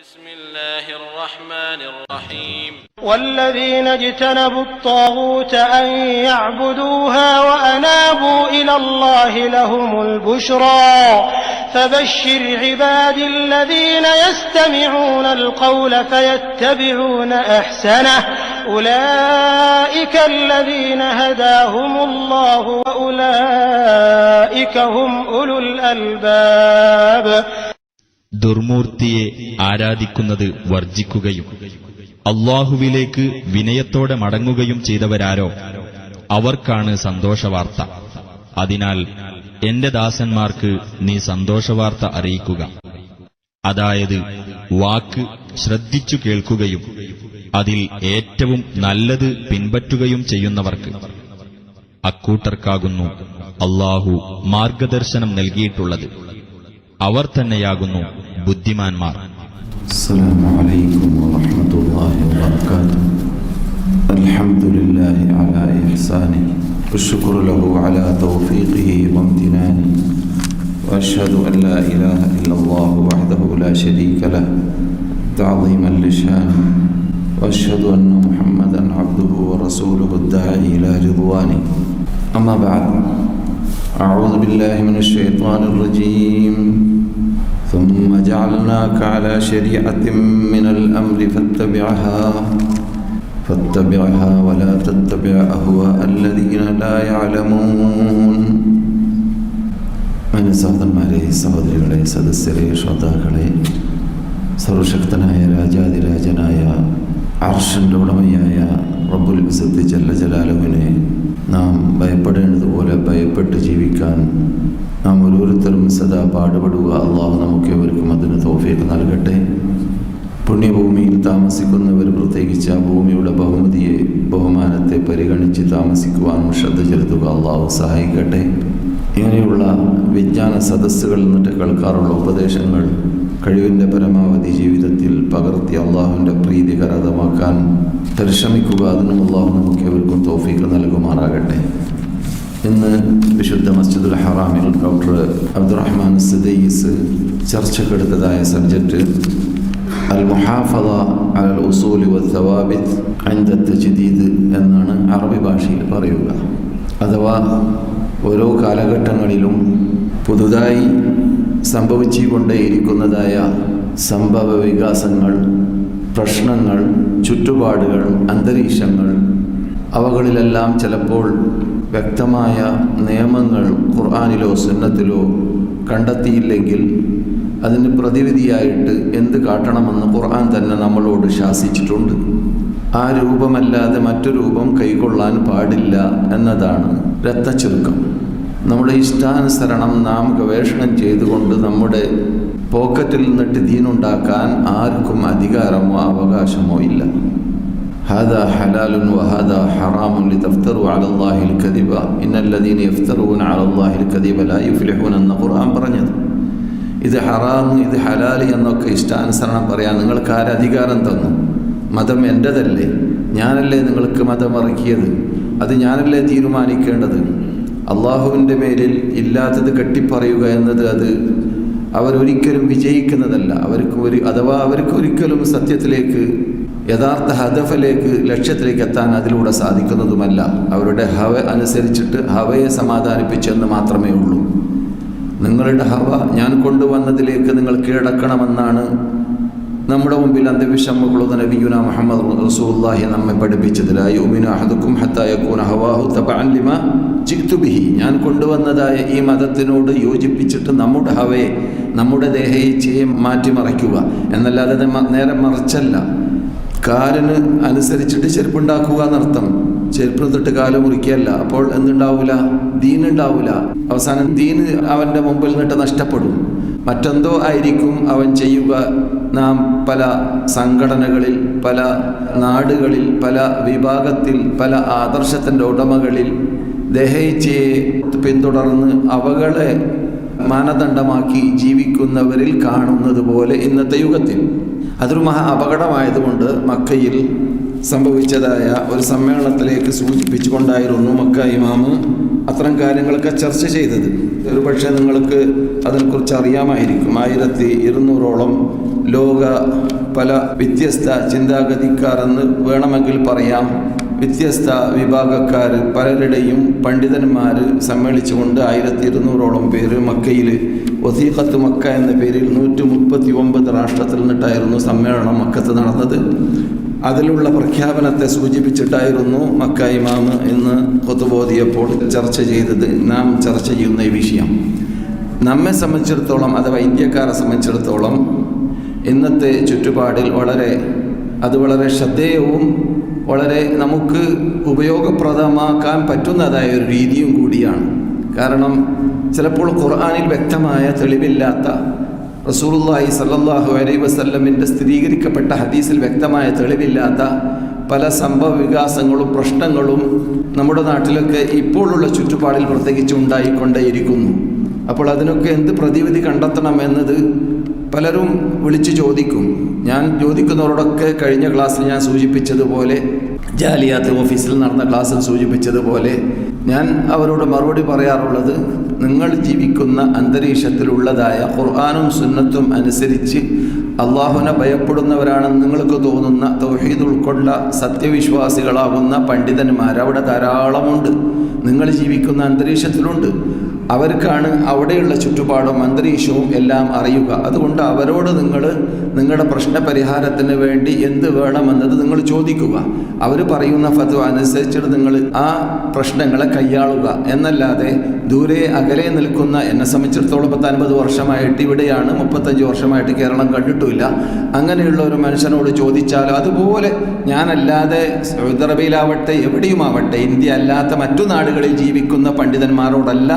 بسم الله الرحمن الرحيم والذين اجتنبوا الطاغوت أن يعبدوها وأنابوا إلى الله لهم البشرى فبشر عبادي الذين يستمعون القول فيتبعون أحسنه أولئك الذين هداهم الله وأولئك هم أولو الألباب. ദുർമൂർത്തിയെ ആരാധിക്കുന്നത് വർജിക്കുകയും അല്ലാഹുവിലേക്ക് വിനയത്തോടെ മടങ്ങുകയും ചെയ്തവരാരോ അവർക്കാണ് സന്തോഷവാർത്ത. അതിനാൽ എന്റെ ദാസന്മാർക്ക് നീ സന്തോഷവാർത്ത അറിയിക്കുക. അതായത് വാക്ക് ശ്രദ്ധിച്ചു കേൾക്കുകയും അതിൽ ഏറ്റവും നല്ലത് പിൻപറ്റുകയും ചെയ്യുന്നവർക്ക്. അക്കൂട്ടർക്കാകുന്നു അല്ലാഹു മാർഗദർശനം നൽകിയിട്ടുള്ളത്. അവർ തന്നെയാകുന്നു ബുദ്ധിമാന്മാർ. അസ്സലാമു അലൈക്കും വറഹ്മത്തുള്ളാഹി വബറകാതുഹു. അൽഹംദുലില്ലാഹി അലാ ഇഹ്സാനിഹി വശുക്റു ലഹു അലാ തൗഫീഖിഹി വംതിനാനിഹി വഅശ്ഹദു അൻ ലാ ഇലാഹ ഇല്ലല്ലാഹു വഹ്ദഹു ലാ ശരീക ലഹു തഅളീമൻ ലിശാനിഹി വഅശ്ഹദു അന്ന മുഹമ്മദൻ അബ്ദുഹു വറസൂലുഹു അദ്ദാഇ ഇലാ റിദ്വാനിഹി. അമ്മാ ബഅദ്. أعوذ بالله من الشيطان الرجيم. ثم جعلناك على شريعة من الأمر فاتبعها ولا تتبع أهواء الذين لا يعلمون. മനസ്സാദന്മാരെ, സഹോദരികളെ, സദസ്യരെ, ശ്രോതാക്കളെ, സർവശക്തനായ രാജാതിരാജനായ അർശിന്റെ ഉടമയായ റബ്ബുൽ ഇസ്സത്ത് ജല്ല ജലാലുവിനെ നാം ഭയപ്പെടേണ്ടതുപോലെ ഭയപ്പെട്ട് ജീവിക്കാൻ നാം ഓരോരുത്തരും സദാ പാടുപെടുക. അള്ളാഹു നമുക്കേവർക്കും അതിന് തൗഫീഖ് നൽകട്ടെ. പുണ്യഭൂമിയിൽ താമസിക്കുന്നവർ പ്രത്യേകിച്ച് ആ ഭൂമിയുടെ ബഹുമതിയെ, ബഹുമാനത്തെ പരിഗണിച്ച് താമസിക്കുവാനും ശ്രദ്ധ ചെലുത്തുക. അള്ളാഹു സഹായിക്കട്ടെ. ഇങ്ങനെയുള്ള വിജ്ഞാന സദസ്സുകളിൽ നിന്നിട്ട് കേൾക്കാറുള്ള ഉപദേശങ്ങൾ കഴിവിൻ്റെ പരമാവധി ജീവിതത്തിൽ പകർത്തി അള്ളാഹുവിൻ്റെ പ്രീതി കരസ്ഥമാക്കാൻ പരിശ്രമിക്കുക. അതിനും അള്ളാഹു നമുക്കേവർക്കും തൗഫീഖ് നൽകുമാറാകട്ടെ. ഇന്ന് വിശുദ്ധ മസ്ജിദുൽ ഹറാമിൽ ഡോക്ടർ അബ്ദുറഹ്മാൻ സദീസ് ചർച്ചക്കെടുത്തതായ സബ്ജക്റ്റ് അൽ മുഹാഫള അലൽ ഉസൂലി വസ്സവാബിത്ത് ഇൻദ തജ്ദീദ് എന്നാണ് അറബി ഭാഷയിൽ പറയുക. അഥവാ ഓരോ കാലഘട്ടങ്ങളിലും പുതുതായി സംഭവിച്ചുകൊണ്ടേയിരിക്കുന്നതായ സംഭവ വികാസങ്ങൾ, പ്രശ്നങ്ങൾ, ചുറ്റുപാടുകൾ, അന്തരീക്ഷങ്ങൾ, അവകളിലെല്ലാം ചിലപ്പോൾ വ്യക്തമായ നിയമങ്ങൾ ഖുർആനിലോ സുന്നത്തിലോ കണ്ടെത്തിയില്ലെങ്കിൽ അതിന് പ്രതിവിധിയായിട്ട് എന്ത് കാട്ടണമെന്ന് ഖുർആൻ തന്നെ നമ്മളോട് ശാസിച്ചിട്ടുണ്ട്. ആ രൂപമല്ലാതെ മറ്റു രൂപം കൈക്കൊള്ളാൻ പാടില്ല എന്നതാണ് രത്നച്ചുരുക്കം. നമ്മുടെ ഇഷ്ടാനുസരണം നാം ഗവേഷണം ചെയ്തുകൊണ്ട് നമ്മുടെ പോക്കറ്റിൽ നിന്നിട്ട് ദീനുണ്ടാക്കാൻ ആർക്കും അധികാരമോ അവകാശമോ ഇല്ല. ഹാദാ ഹലാലുൻ വഹാദാ ഹറാമുൻ ലിതഫ്തറു അലല്ലാഹിൽ കദിബ ഇന്നല്ലദീന യഫ്തറൂന അലല്ലാഹിൽ കദിബ ലാ യുഫ്ലിഹൂന എന്ന് ഖുർആൻ പറഞ്ഞത്. ഇത് ഹറാം, ഇത് ഹലാൽ എന്നൊക്കെ ഇഷ്ടാനുസരണം പറയാൻ നിങ്ങൾക്ക് ആരധികാരം തന്നു? മതം എൻ്റെതല്ലേ? ഞാനല്ലേ നിങ്ങൾക്ക് മതം ഇറക്കിയത്? അത് ഞാനല്ലേ തീരുമാനിക്കേണ്ടത്? അള്ളാഹുവിൻ്റെ മേലിൽ ഇല്ലാത്തത് കെട്ടിപ്പറയുക എന്നത് അത് അവരൊരിക്കലും വിജയിക്കുന്നതല്ല. അവർക്ക് ഒരിക്കലും സത്യത്തിലേക്ക്, യഥാർത്ഥ ഹദഫിലേക്ക്, ലക്ഷ്യത്തിലേക്ക് എത്താൻ അതിലൂടെ സാധിക്കുന്നതുമല്ല. അവരുടെ ഹവ അനുസരിച്ചിട്ട് ഹവയെ സമാധാനിപ്പിച്ചെന്ന് മാത്രമേ ഉള്ളൂ. നിങ്ങളുടെ ഹവ ഞാൻ കൊണ്ടുവന്നതിലേക്ക് നിങ്ങൾ കീഴടക്കണമെന്നാണ് നമ്മുടെ മുമ്പിൽ അന്ത്യവിഷമങ്ങളുള്ള നബിയുനാ മുഹമ്മദ് റസൂലുള്ളാഹി നമ്മെ പഠിപ്പിച്ചത്. ലാ യുമിനു അഹദുക്കും ഹത്താ യകൂന ഹവാഹു തബഅൻ ലിമാ ജിഅ്തു ബിഹി. ഞാൻ കൊണ്ടുവന്നതായ ഈ മതത്തിനോട് യോജിപ്പിച്ചിട്ട് നമ്മുടെ ഹവയെ, നമ്മുടെ ദേഹേച്ഛയെ മാറ്റിമറിക്കുക എന്നല്ലാതെ നേരെ മറിച്ചല്ല. കാലിന് അനുസരിച്ചിട്ട് ചെരുപ്പുണ്ടാക്കുക എന്നർത്ഥം. ചെരുപ്പ് തൊട്ട് കാല് മുറിക്കുകയല്ല. അപ്പോൾ എന്തുണ്ടാവില്ല? ദീനുണ്ടാവില്ല. അവസാനം ദീന് അവൻ്റെ മുമ്പിൽ നിന്നിട്ട് നഷ്ടപ്പെടും. മറ്റെന്തോ ആയിരിക്കും അവൻ ചെയ്യുക. നാം പല സംഘടനകളിൽ, പല നാടുകളിൽ, പല വിഭാഗത്തിൽ, പല ആദർശത്തിൻ്റെ ഉടമകളിൽ ദേഹേച്ഛയെ പിന്തുടർന്ന് അവകളെ മാനദണ്ഡമാക്കി ജീവിക്കുന്നവരിൽ കാണുന്നത് പോലെ ഇന്നത്തെ യുഗത്തിൽ. അതൊരു മഹാ അപകടമായതുകൊണ്ട് മക്കയിൽ സംഭവിച്ചതായ ഒരു സമ്മേളനത്തിലേക്ക് സൂചിപ്പിച്ചുകൊണ്ടായിരുന്നു മക്ക ഇമാമ് അത്തരം കാര്യങ്ങളൊക്കെ ചർച്ച ചെയ്തത്. ഒരുപക്ഷെ നിങ്ങൾക്ക് അതിനെക്കുറിച്ച് അറിയാമായിരിക്കും. 1200ഓളം ലോക പല വ്യത്യസ്ത ചിന്താഗതിക്കാരെന്ന് വേണമെങ്കിൽ പറയാം, വ്യത്യസ്ത വിഭാഗക്കാർ പലരുടെയും പണ്ഡിതന്മാർ സമ്മേളിച്ചുകൊണ്ട് 1200ഓളം പേര് മക്കയിൽ വസീഖത്ത് മക്ക എന്ന പേരിൽ 139 രാഷ്ട്രത്തിൽ നിന്നിട്ടായിരുന്നു സമ്മേളനം മക്കത്ത് നടന്നത്. അതിലുള്ള പ്രഖ്യാപനത്തെ സൂചിപ്പിച്ചിട്ടായിരുന്നു മക്ക ഇമാമ് ഇന്ന് ഖുതുബോദിയപ്പോൾ ചർച്ച ചെയ്തത്. നാം ചർച്ച ചെയ്യുന്ന ഈ വിഷയം നമ്മെ സംബന്ധിച്ചിടത്തോളം, അഥവാ ഇന്ത്യക്കാരെ സംബന്ധിച്ചിടത്തോളം ഇന്നത്തെ ചുറ്റുപാടിൽ വളരെ ശ്രദ്ധേയവും വളരെ നമുക്ക് ഉപയോഗപ്രദമാക്കാൻ പറ്റുന്നതായ ഒരു രീതിയും കൂടിയാണ്. കാരണം ചിലപ്പോൾ ഖുർആനിൽ വ്യക്തമായ തെളിവില്ലാത്ത, റസൂലുള്ളാഹി സ്വല്ലല്ലാഹു അലൈഹി വസല്ലമിൻ്റെ സ്ഥിരീകരിക്കപ്പെട്ട ഹദീസിൽ വ്യക്തമായ തെളിവില്ലാത്ത പല സംഭവ വികാസങ്ങളും പ്രശ്നങ്ങളും നമ്മുടെ നാട്ടിലൊക്കെ ഇപ്പോഴുള്ള ചുറ്റുപാടിൽ പ്രത്യേകിച്ച് ഉണ്ടായിക്കൊണ്ടേയിരിക്കുന്നു. അപ്പോൾ അതിനൊക്കെ എന്ത് പ്രതിവിധി കണ്ടെത്തണം എന്നത് പലരും വിളിച്ചു ചോദിക്കും. ഞാൻ ചോദിക്കുന്നവരോടൊക്കെ കഴിഞ്ഞ ക്ലാസ്സിൽ ഞാൻ സൂചിപ്പിച്ചതുപോലെ, ജാലിയാത്ത് ഓഫീസിൽ നടന്ന ക്ലാസ്സിൽ സൂചിപ്പിച്ചതുപോലെ ഞാൻ അവരോട് മറുപടി പറയാറുള്ളത്, നിങ്ങൾ ജീവിക്കുന്ന അന്തരീക്ഷത്തിലുള്ളതായ ഖുർആനും സുന്നത്തും അനുസരിച്ച് അള്ളാഹുവിനെ ഭയപ്പെടുന്നവരാണെന്ന് നിങ്ങൾക്ക് തോന്നുന്ന തൗഹീദ് ഉൾക്കൊണ്ട സത്യവിശ്വാസികളാകുന്ന പണ്ഡിതന്മാർ അവിടെ ധാരാളമുണ്ട്. നിങ്ങൾ ജീവിക്കുന്ന അന്തരീക്ഷത്തിലുണ്ട്. അവർക്കാണ് അവിടെയുള്ള ചുറ്റുപാടും അന്തരീക്ഷവും എല്ലാം അറിയുക. അതുകൊണ്ട് അവരോട് നിങ്ങളുടെ പ്രശ്നപരിഹാരത്തിന് വേണ്ടി എന്ത് വേണമെന്നത് നിങ്ങൾ ചോദിക്കുക. അവർ പറയുന്ന ഫത്വ അനുസരിച്ചിട്ട് നിങ്ങൾ ആ പ്രശ്നങ്ങളെ കൈയാളുക എന്നല്ലാതെ ദൂരെ അകലെ നിൽക്കുന്ന, എന്നെ സംബന്ധിച്ചിടത്തോളം 50 വർഷമായിട്ട് ഇവിടെയാണ്, 35 വർഷമായിട്ട് കേരളം കണ്ടിട്ടുമില്ല. അങ്ങനെയുള്ള ഒരു മനുഷ്യനോട് ചോദിച്ചാലോ, അതുപോലെ ഞാനല്ലാതെ സൗദി അറേബ്യയിലാവട്ടെ എവിടെയുമാവട്ടെ ഇന്ത്യ അല്ലാത്ത മറ്റു നാടുകളിൽ ജീവിക്കുന്ന പണ്ഡിതന്മാരോടല്ല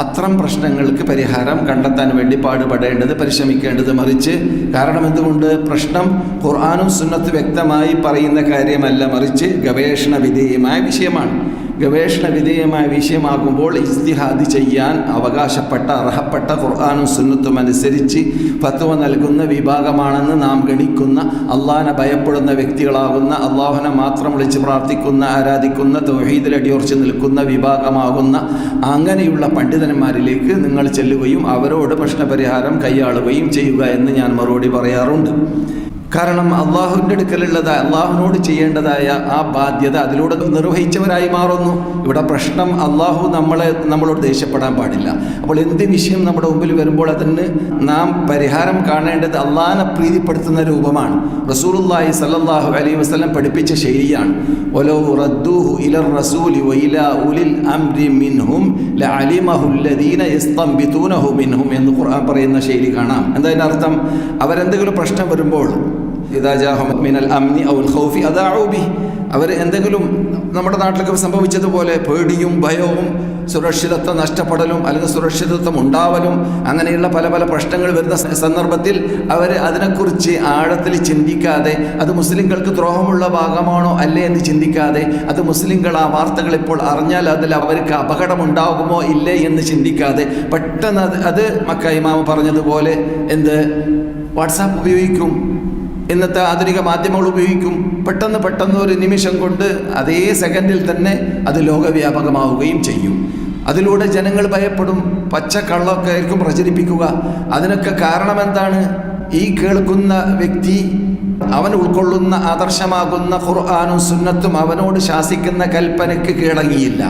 അത്തരം പ്രശ്നങ്ങൾക്ക് പരിഹാരം കണ്ടെത്താൻ വേണ്ടി പാടുപെടേണ്ടത്, പരിശ്രമിക്കേണ്ടത്. മറിച്ച് കാരണം എന്തുകൊണ്ട്? പ്രശ്നം ഖുർആനും സുന്നത്ത് വ്യക്തമായി പറയുന്ന കാര്യമല്ല, മറിച്ച് ഗവേഷണ വിധേയമായ വിഷയമാണ്. ഗവേഷണ വിധേയമായ വിഷയമാകുമ്പോൾ ഇജ്തിഹാദ് ചെയ്യാൻ അവകാശപ്പെട്ട അർഹപ്പെട്ട ഖുർആനും സുന്നത്തും അനുസരിച്ച് ഫത്വ നൽകുന്ന വിഭാഗമാണെന്ന് നാം ഗണിക്കുന്ന, അള്ളാഹിനെ ഭയപ്പെടുന്ന വ്യക്തികളാകുന്ന, അള്ളാഹുവിനെ മാത്രം വിളിച്ച് പ്രാർത്ഥിക്കുന്ന, ആരാധിക്കുന്ന, തൗഹീദിൽ അടിയുറച്ച് നിൽക്കുന്ന വിഭാഗമാകുന്ന അങ്ങനെയുള്ള പണ്ഡിതന്മാരിലേക്ക് നിങ്ങൾ ചെല്ലുകയും അവരോട് പ്രശ്നപരിഹാരം കൈയാളുകയും ചെയ്യുക എന്ന് ഞാൻ മറുപടി പറയാറുണ്ട്. കാരണം അള്ളാഹുവിൻ്റെ അടുക്കലുള്ളതായ, അള്ളാഹുവിനോട് ചെയ്യേണ്ടതായ ആ ബാധ്യത അതിലൂടെ നിർവഹിച്ചവരായി മാറുന്നു. ഇവിടെ പ്രശ്നം അള്ളാഹു നമ്മളോട് ദേഷ്യപ്പെടാൻ പാടില്ല. അപ്പോൾ എന്ത് വിഷയം നമ്മുടെ മുമ്പിൽ വരുമ്പോൾ അതിന് നാം പരിഹാരം കാണേണ്ടത് അള്ളാഹിനെ പ്രീതിപ്പെടുത്തുന്ന രൂപമാണ്. റസൂലുള്ളാഹി സ്വല്ലല്ലാഹു അലൈഹി വസല്ലം പഠിപ്പിച്ച ശൈലിയാണ്. വലൗ റദ്ദൂഹു ഇലർ റസൂലി വഇലാ ഉലിൽ അംരി മിൻഹും ലഅലിമഹു അല്ലദീന യസ്തംബിതൂനഹു മിൻഹും എന്ന് ഖുർആൻ പറയുന്ന ശൈലി കാണാം. എന്താ അതിൻ്റെ അർത്ഥം? അവരെന്തെങ്കിലും പ്രശ്നം വരുമ്പോൾ അവർ എന്തെങ്കിലും നമ്മുടെ നാട്ടിലൊക്കെ സംഭവിച്ചതുപോലെ പേടിയും ഭയവും സുരക്ഷിതത്വം നഷ്ടപ്പെടലും അല്ലെങ്കിൽ സുരക്ഷിതത്വം ഉണ്ടാവലും അങ്ങനെയുള്ള പല പല പ്രശ്നങ്ങൾ വരുന്ന സന്ദർഭത്തിൽ അവർ അതിനെക്കുറിച്ച് ആഴത്തിൽ ചിന്തിക്കാതെ, അത് മുസ്ലിങ്ങൾക്ക് ദ്രോഹമുള്ള ഭാഗമാണോ അല്ലേ എന്ന് ചിന്തിക്കാതെ, അത് മുസ്ലിങ്ങൾ ആ വാർത്തകൾ ഇപ്പോൾ അറിഞ്ഞാൽ അതിൽ അവർക്ക് അപകടമുണ്ടാകുമോ ഇല്ലേ എന്ന് ചിന്തിക്കാതെ പെട്ടെന്ന് അത് മക്ക ഇമാം പറഞ്ഞതുപോലെ വാട്സാപ്പ് ഉപയോഗിക്കും, ഇന്നത്തെ ആധുനിക മാധ്യമങ്ങൾ ഉപയോഗിക്കും. പെട്ടെന്ന് ഒരു നിമിഷം കൊണ്ട് അതേ സെക്കൻഡിൽ തന്നെ അത് ലോകവ്യാപകമാവുകയും ചെയ്യും. അതിലൂടെ ജനങ്ങൾ ഭയപ്പെടും. പച്ചക്കള്ളമൊക്കെ ആയിരിക്കും പ്രചരിപ്പിക്കുക. അതിനൊക്കെ കാരണം എന്താണ്? ഈ കേൾക്കുന്ന വ്യക്തി അവൻ ഉൾക്കൊള്ളുന്ന ആദർശമാകുന്ന ഖുർആനും സുന്നത്തും അവനോട് ശാസിക്കുന്ന കൽപ്പനയ്ക്ക് കീഴടങ്ങിയില്ല.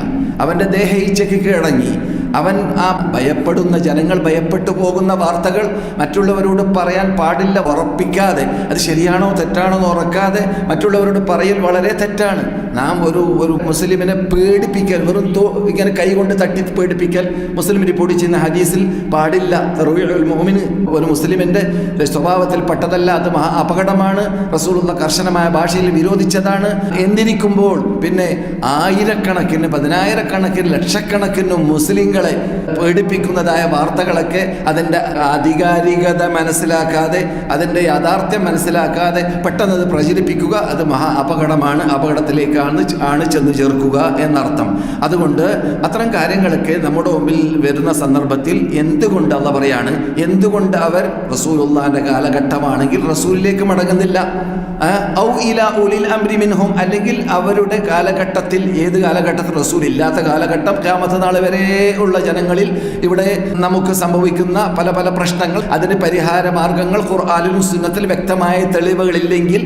അവൻ്റെ ദേഹ ഇച്ഛയ്ക്ക് കീഴടങ്ങി. അവൻ ആ ഭയപ്പെടുന്ന, ജനങ്ങൾ ഭയപ്പെട്ടു പോകുന്ന വാർത്തകൾ മറ്റുള്ളവരോട് പറയാൻ പാടില്ല, ഉറപ്പിക്കാതെ, അത് ശരിയാണോ തെറ്റാണോ എന്ന് ഉറക്കാതെ മറ്റുള്ളവരോട് പറയൽ വളരെ തെറ്റാണ്. നാം ഒരു മുസ്ലിമിനെ പേടിപ്പിക്കൽ, വെറും ഇങ്ങനെ കൈകൊണ്ട് തട്ടി പേടിപ്പിക്കൽ മുസ്ലിം റിപ്പോർട്ട് ചെയ്യുന്ന ഹദീസിൽ പാടില്ല. തർവീഉൽ മുഅ്മിന് ഒരു മുസ്ലിമിൻ്റെ സ്വഭാവത്തിൽ പെട്ടതല്ല, അത് മഹാ അപകടമാണ്. റസൂലുള്ള കർശനമായ ഭാഷയിൽ വിരോധിച്ചതാണ്. എന്നിരിക്കുമ്പോൾ പിന്നെ ആയിരക്കണക്കിന്, പതിനായിരക്കണക്കിന്, ലക്ഷക്കണക്കിന് മുസ്ലിങ്ങൾ പേടിപ്പിക്കുന്നതായ വാർത്തകളൊക്കെ അതിൻ്റെ ആധികാരികത മനസ്സിലാക്കാതെ, അതിൻ്റെ യാഥാർത്ഥ്യം മനസ്സിലാക്കാതെ പെട്ടെന്ന് അത് പ്രചരിപ്പിക്കുക, അത് മഹാ അപകടമാണ്, അപകടത്തിലേക്കാണ് ആണ് ചെന്ന് ചേർക്കുക എന്നർത്ഥം. അതുകൊണ്ട് അത്തരം കാര്യങ്ങളൊക്കെ നമ്മുടെ മുമ്പിൽ വരുന്ന സന്ദർഭത്തിൽ എന്തുകൊണ്ട് അള്ളാഹ് പറയാണ്, എന്തുകൊണ്ട് അവർ റസൂലുള്ളാഹിന്റെ കാലഘട്ടമാണെങ്കിൽ റസൂലിലേക്ക് മടങ്ങുന്നില്ല? ഔ ഇലാ ഉലിൽ അംരി മിൻഹും, അല്ലെങ്കിൽ അവരുടെ കാലഘട്ടത്തിൽ, ഏത് കാലഘട്ടത്തിൽ? റസൂൽ ഇല്ലാത്ത കാലഘട്ടം, ഖിയാമത്ത് നാൾ വരെ ഉള്ള ജനങ്ങളിൽ ഇവിടെ നമുക്ക് സംഭവിക്കുന്ന പല പല പ്രശ്നങ്ങൾ, അതിന് പരിഹാര മാർഗങ്ങൾ ഖുർആനിലും സുന്നത്തിൽ വ്യക്തമായ തെളിവുകളില്ലെങ്കിൽ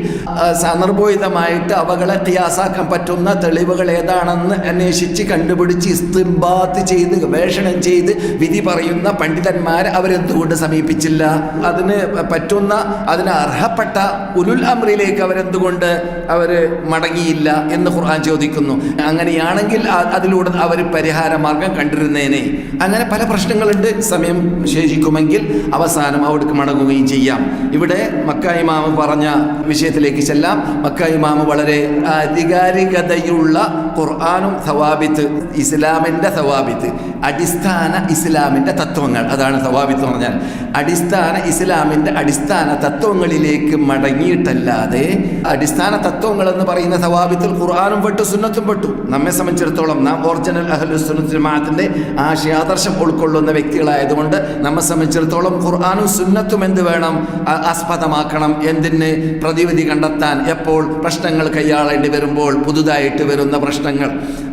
സന്ദർഭോചിതമായിട്ട് അവകളെ ഖിയാസാക്കാൻ പറ്റുന്ന തെളിവുകൾ ഏതാണെന്ന് അന്വേഷിച്ച് കണ്ടുപിടിച്ച് ഇസ്തിംബാത്ത് ചെയ്ത് ഗവേഷണം ചെയ്ത് വിധി പറയുന്ന പണ്ഡിതന്മാർ അവരെന്തുകൊണ്ട് സമീപിച്ചില്ല? അതിന് പറ്റുന്ന, അതിന് അർഹപ്പെട്ട ഉലുൽ അംറിലേക്ക് അവരെന്തുകൊണ്ട് മടങ്ങിയില്ല എന്ന് ഖുർആൻ ചോദിക്കുന്നു. അങ്ങനെയാണെങ്കിൽ അതിലൂടെ അവർ പരിഹാര മാർഗം കണ്ടിരുന്നേനെ. അങ്ങനെ പല പ്രശ്നങ്ങളുണ്ട്. സമയം ശേഷിക്കുമെങ്കിൽ അവസാനം അവിടേക്ക് മടങ്ങുകയും ചെയ്യാം. ഇവിടെ മക്ക ഇമാമ് പറഞ്ഞ വിഷയത്തിലേക്ക് ചെല്ലാം. മക്ക ഇമാമ് വളരെ ആധികാരികതയുള്ള ഖുർആനും സവാബിത്ത്, ഇസ്ലാമിൻ്റെ സവാബിത്ത്, അടിസ്ഥാന ഇസ്ലാമിൻ്റെ തത്വങ്ങൾ, അതാണ് സവാബിത്ത് പറഞ്ഞാൽ. അടിസ്ഥാന ഇസ്ലാമിൻ്റെ അടിസ്ഥാന തത്വങ്ങളിലേക്ക് മടങ്ങിയിട്ടല്ലാതെ, അടിസ്ഥാന തത്വങ്ങൾ എന്ന് പറയുന്ന സവാബിത്തിൽ ഖുർആനും പെട്ടു സുന്നത്തും പെട്ടു. നമ്മെ സംബന്ധിച്ചിടത്തോളം നാം ഒറിജിനൽ അഹ്ലുസ് സുന്നത്ത് ജമാഅത്തിന്റെ ആശയാദർശം ഉൾക്കൊള്ളുന്ന വ്യക്തികളായതുകൊണ്ട് നമ്മെ സംബന്ധിച്ചിടത്തോളം ഖുർആനും സുന്നത്തും എന്ത് വേണം? ആസ്പദമാക്കണം. എന്തിന്? പ്രതിവിധി കണ്ടെത്താൻ. എപ്പോൾ പ്രശ്നങ്ങൾ കൈയാളേണ്ടി വരുമ്പോൾ, പുതുതായിട്ട് വരുന്ന പ്രശ്നങ്ങൾ.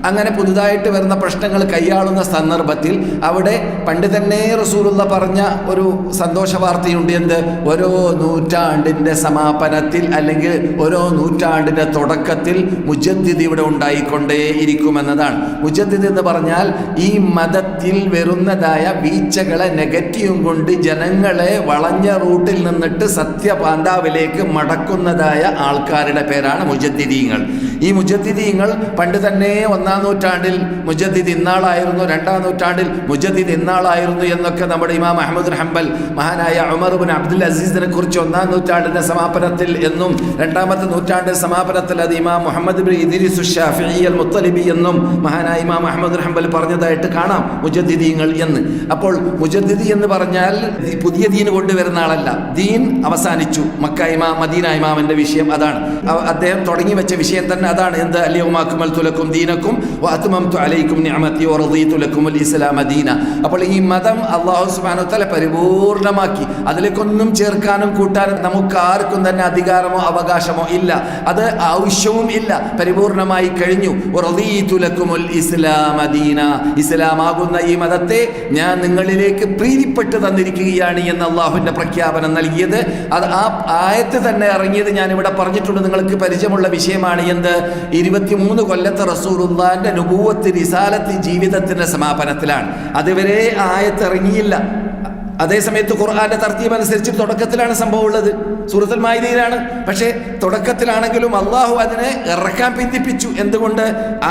അങ്ങനെ പുതുതായിട്ട് വരുന്ന പ്രശ്നങ്ങൾ കൈയാളുന്ന സന്ദർഭത്തിൽ അവിടെ പണ്ട് തന്നെ റസൂലുള്ള പറഞ്ഞ ഒരു സന്തോഷ വാർത്തയുണ്ട്. എന്ത്? ഓരോ നൂറ്റാണ്ടിൻ്റെ സമാപനത്തിൽ അല്ലെങ്കിൽ ഓരോ നൂറ്റാണ്ടിൻ്റെ തുടക്കത്തിൽ മുജദ്ദിദ് ഇവിടെ ഉണ്ടായിക്കൊണ്ടേ ഇരിക്കുമെന്നതാണ്. മുജദ്ദിദ് എന്ന് പറഞ്ഞാൽ ഈ മതത്തിൽ വരുന്നതായ വീഴ്ചകളെ നെഗറ്റീവും കൊണ്ട് ജനങ്ങളെ വളഞ്ഞ റൂട്ടിൽ നിന്നിട്ട് സത്യപാന്താവിലേക്ക് മടക്കുന്നതായ ആൾക്കാരുടെ പേരാണ് മുജദ്ദിദീങ്ങൾ. ഈ മുജദ്ദിദീങ്ങൾ പണ്ട് തന്നെ 1-ാം നൂറ്റാണ്ടിൽ മുജദ്ദിദ് ഇന്നാളായിരുന്നു, 2-ാം നൂറ്റാണ്ടിൽ മുജദ്ദിദ് ഇന്നാളായിരുന്നു എന്നൊക്കെ നമ്മുടെ ഇമാം അഹ്മദ് ഹംബൽ മഹാനായ ഉമർ ഇബ്നു അബ്ദുൽ അസീസിനെ കുറിച്ച് 1-ാം നൂറ്റാണ്ടിന്റെ സമാപനത്തിൽ എന്നും 2-ാമത്തെ നൂറ്റാണ്ടിന്റെ സമാപനത്തിൽ അത് ഇമാം മുഹമ്മദ് ഇബ്നു ഇദ്രീസ് ശാഫിഈ അൽ മുത്തലിബി എന്നും മഹാനായ ഇമാം അഹ്മദ് ഹംബൽ പറഞ്ഞതായിട്ട് കാണാം മുജദ്ദിദീങ്ങൾ എന്ന്. അപ്പോൾ മുജദ്ദിദി എന്ന് പറഞ്ഞാൽ പുതിയ ദീൻ കൊണ്ടുവരുന്ന ആളല്ല. ദീൻ അവസാനിച്ചു. മക്ക ഇമാം, മദീന ഇമാമിന്റെ വിഷയം അതാണ്. അദ്ദേഹം തുടങ്ങി വെച്ച വിഷയം തന്നെ അതാണ്. എന്ത്? അൽയൗമ അക്മൽതു ലക്കും ദീനക്കും വഅത്മംതു അലൈക്കും നിഅമതി വറദീതു ലക്കുമുൽ ഇസ്ലാമ ദീന. അപ്പോൾ ഈ മതം അല്ലാഹു സുബ്ഹാനഹു വ തആല പരിപൂർണമാക്കി. അതിലേക്കൊന്നും ചേർക്കാനും കൂട്ടാനും നമുക്ക് ആർക്കും തന്നെ അധികാരമോ അവകാശമോ ഇല്ല. അത് ആവശ്യവും ഇല്ല. പരിപൂർണമായി കഴിഞ്ഞു. വറദീതു ലക്കുമുൽ ഇസ്ലാമ ദീന. ഇസ്ലാമാകുന്ന ഈ മതത്തെ ഞാൻ നിങ്ങളിലേക്ക് പ്രീതിപ്പെട്ട് തന്നിരിക്കുകയാണ് എന്ന് അല്ലാഹുവിന്റെ പ്രഖ്യാപനം നൽകിയത്. അത് ആ ആയത്ത് തന്നെ ഇറങ്ങിയത് ഞാൻ ഇവിടെ പറഞ്ഞിട്ടുണ്ട്, നിങ്ങൾക്ക് പരിചയമുള്ള വിഷയമാണ്. എന്ത്? 23 കൊല്ലത്തെ റസൂലുള്ളാഹിന്റെ നുബുവത്ത് റിസാലത്ത് ജീവിതത്തിന്റെ സമാപനത്തിലാണ്. അതുവരെ ആയത്ത് ഇറങ്ങിയില്ല. അതേസമയത്ത് ഖുർആന്റെ തർത്തീബ് അനുസരിച്ച് തുടക്കത്തിലാണ് സംഭവം ഉള്ളത്, സൂറത്തുൽ മാഇദയിലാണ്. പക്ഷേ തുടക്കത്തിലാണെങ്കിലും അള്ളാഹു അതിനെ ഇറക്കാൻ പിന്തിപ്പിച്ചു. എന്തുകൊണ്ട്?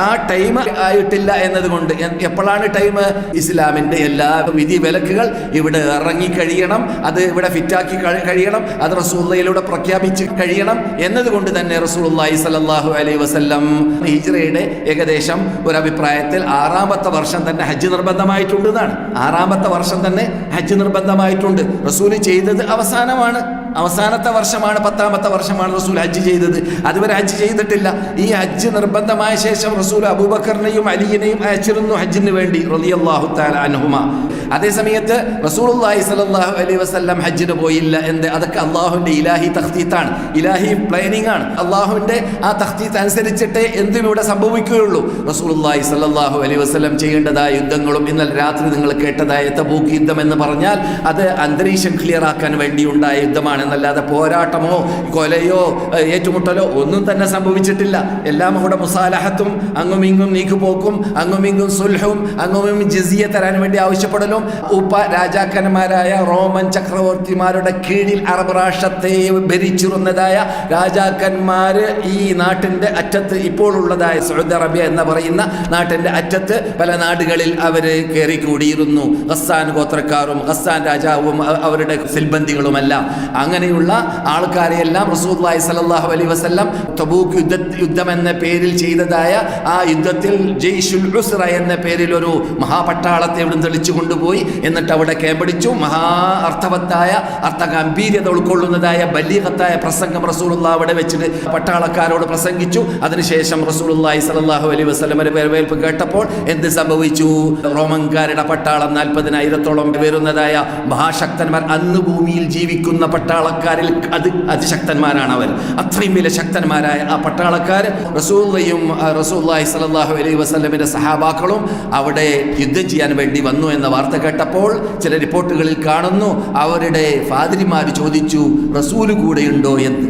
ആ ടൈം ആയിട്ടില്ല എന്നതുകൊണ്ട്. എപ്പോഴാണ് ടൈം? ഇസ്ലാമിന്റെ എല്ലാ വിധി വിലക്കുകൾ ഇവിടെ ഇറങ്ങി കഴിയണം, അത് ഇവിടെ ഫിറ്റാക്കി കഴിയണം, അത് റസൂലുള്ളാഹിയിലൂടെ പ്രഖ്യാപിച്ച് കഴിയണം എന്നതുകൊണ്ട് തന്നെ റസൂലുള്ളാഹി സ്വല്ലല്ലാഹു അലൈഹി വസല്ലം ഹിജ്റയുടെ ഏകദേശം ഒരു അഭിപ്രായത്തിൽ 6-ാമത്തെ വർഷം തന്നെ ഹജ്ജ് നിർബന്ധമായിട്ടുണ്ടെന്നാണ്. 6-ാമത്തെ വർഷം തന്നെ ഹജ്ജ് നിർബന്ധമായിട്ടുണ്ട്. റസൂൽ ചെയ്തത് അവസാനത്തെ വർഷമാണ്, 10-ാമത്തെ വർഷമാണ് റസൂൽ ഹജ്ജ് ചെയ്തത്. അതുവരെ ഹജ്ജ് ചെയ്തിട്ടില്ല. ഈ ഹജ്ജ് നിർബന്ധമായ ശേഷം റസൂൽ അബൂബക്കറിനെയും അലിയിനെയും അയച്ചിരുന്നു ഹജ്ജിന് വേണ്ടി റളിയല്ലാഹു തആല അൻഹുമാ. അതേസമയത്ത് റസൂലുള്ളാഹി സ്വല്ലല്ലാഹു അലൈഹി വസല്ലം ഹജ്ജിന് പോയില്ല. എന്ത്? അതൊക്കെ അള്ളാഹുവിന്റെ ഇലാഹി തഖ്തീത്താണ്, ഇലാഹി പ്ലാനിംഗ് ആണ്. അള്ളാഹുവിന്റെ ആ തഖ്തീത്ത് അനുസരിച്ചിട്ടേ എന്തും ഇവിടെ സംഭവിക്കുകയുള്ളൂ. റസൂലുള്ളാഹി സ്വല്ലല്ലാഹു അലൈഹി വസല്ലം ചെയ്യേണ്ടതായ യുദ്ധങ്ങളും ഇന്നലെ രാത്രി നിങ്ങൾ കേട്ടതായ തബൂക്ക് യുദ്ധം എന്ന് പറഞ്ഞാൽ അത് അന്തരീക്ഷം ക്ലിയർ ആക്കാൻ വേണ്ടിയുണ്ടായ യുദ്ധമാണ് എന്നല്ലാതെ പോരാട്ടമോ കൊലയോ ഏറ്റുമുട്ടലോ ഒന്നും തന്നെ സംഭവിച്ചിട്ടില്ല. എല്ലാം കൂടെ മുസാലഹത്തും അങ്ങും ഇങ്ങും നീക്കുപോക്കും, അങ്ങും ഇങ്ങും സുൽഹും, അങ്ങും ഇങ്ങും ജിസിയ തരാൻ വേണ്ടി ആവശ്യപ്പെടലും, ഉപ രാജാക്കന്മാരായ റോമൻ ചക്രവർത്തിമാരുടെ കീഴിൽ അറബ് രാഷ്ട്രത്തെ ഭരിച്ചിരുന്നതായ രാജാക്കന്മാര് ഈ നാട്ടിന്റെ അറ്റത്ത്, ഇപ്പോൾ ഉള്ളതായ സൗദി അറേബ്യ എന്ന് പറയുന്ന നാട്ടിന്റെ അറ്റത്ത് പല നാടുകളിൽ അവര് കയറിക്കൂടിയിരുന്നു. ഗസ്സാൻ ഗോത്രക്കാരും ഗസ്സാൻ രാജാവും അവരുടെ സിൽബന്ദികളുമെല്ലാം. അങ്ങനെയുള്ള ആൾക്കാരെയെല്ലാം റസൂലുള്ളാഹി സ്വല്ലല്ലാഹു അലൈഹി വസല്ലം തബൂക്ക് യുദ്ധം എന്ന പേരിൽ ചെയ്തതായ ആ യുദ്ധത്തിൽ ജയ്ഷുൽ ഉസ്റ എന്ന പേരിൽ ഒരു മഹാപട്ടാളത്തെ ഇവിടെ തെളിച്ചു കൊണ്ടുപോയി. എന്നിട്ട് അവിടെ ക്യാമ്പടിച്ചു. മഹാ അർത്ഥവത്തായ അർത്ഥഗംഭീര്യത ഉൾക്കൊള്ളുന്നതായ ബലീഗത്തായ പ്രസംഗം റസൂലുള്ളാഹി അവിടെ വെച്ചിട്ട് പട്ടാളക്കാരോട് പ്രസംഗിച്ചു. അതിനുശേഷം റസൂലുള്ളാഹി സ്വല്ലല്ലാഹു അലൈഹി വസല്ലമയുടെ വരവേൽപ്പ് കേട്ടപ്പോൾ എന്ത് സംഭവിച്ചു? റോമൻകാരുടെ പട്ടാളം 40,000-ഓളം വരുന്നതായ മഹാശക്തന്മാർ, അന്ന് ഭൂമിയിൽ ജീവിക്കുന്ന പട്ടാളക്കാരിൽ അതിശക്തന്മാരാണ് അവർ. അത്രയും വലിയ ശക്തന്മാരായ ആ പട്ടാളക്കാർ റസൂലുള്ളാഹി സ്വല്ലല്ലാഹു അലൈഹി വസല്ലമയുടെ സഹാബാക്കളും അവിടെ യുദ്ധം ചെയ്യാൻ വേണ്ടി വന്നു എന്ന വാർത്ത കേട്ടപ്പോൾ ചില റിപ്പോർട്ടുകളിൽ കാണുന്നു, അവരുടെ ഫാദരിമാർ ചോദിച്ചു റസൂല് കൂടെയുണ്ടോ എന്ന്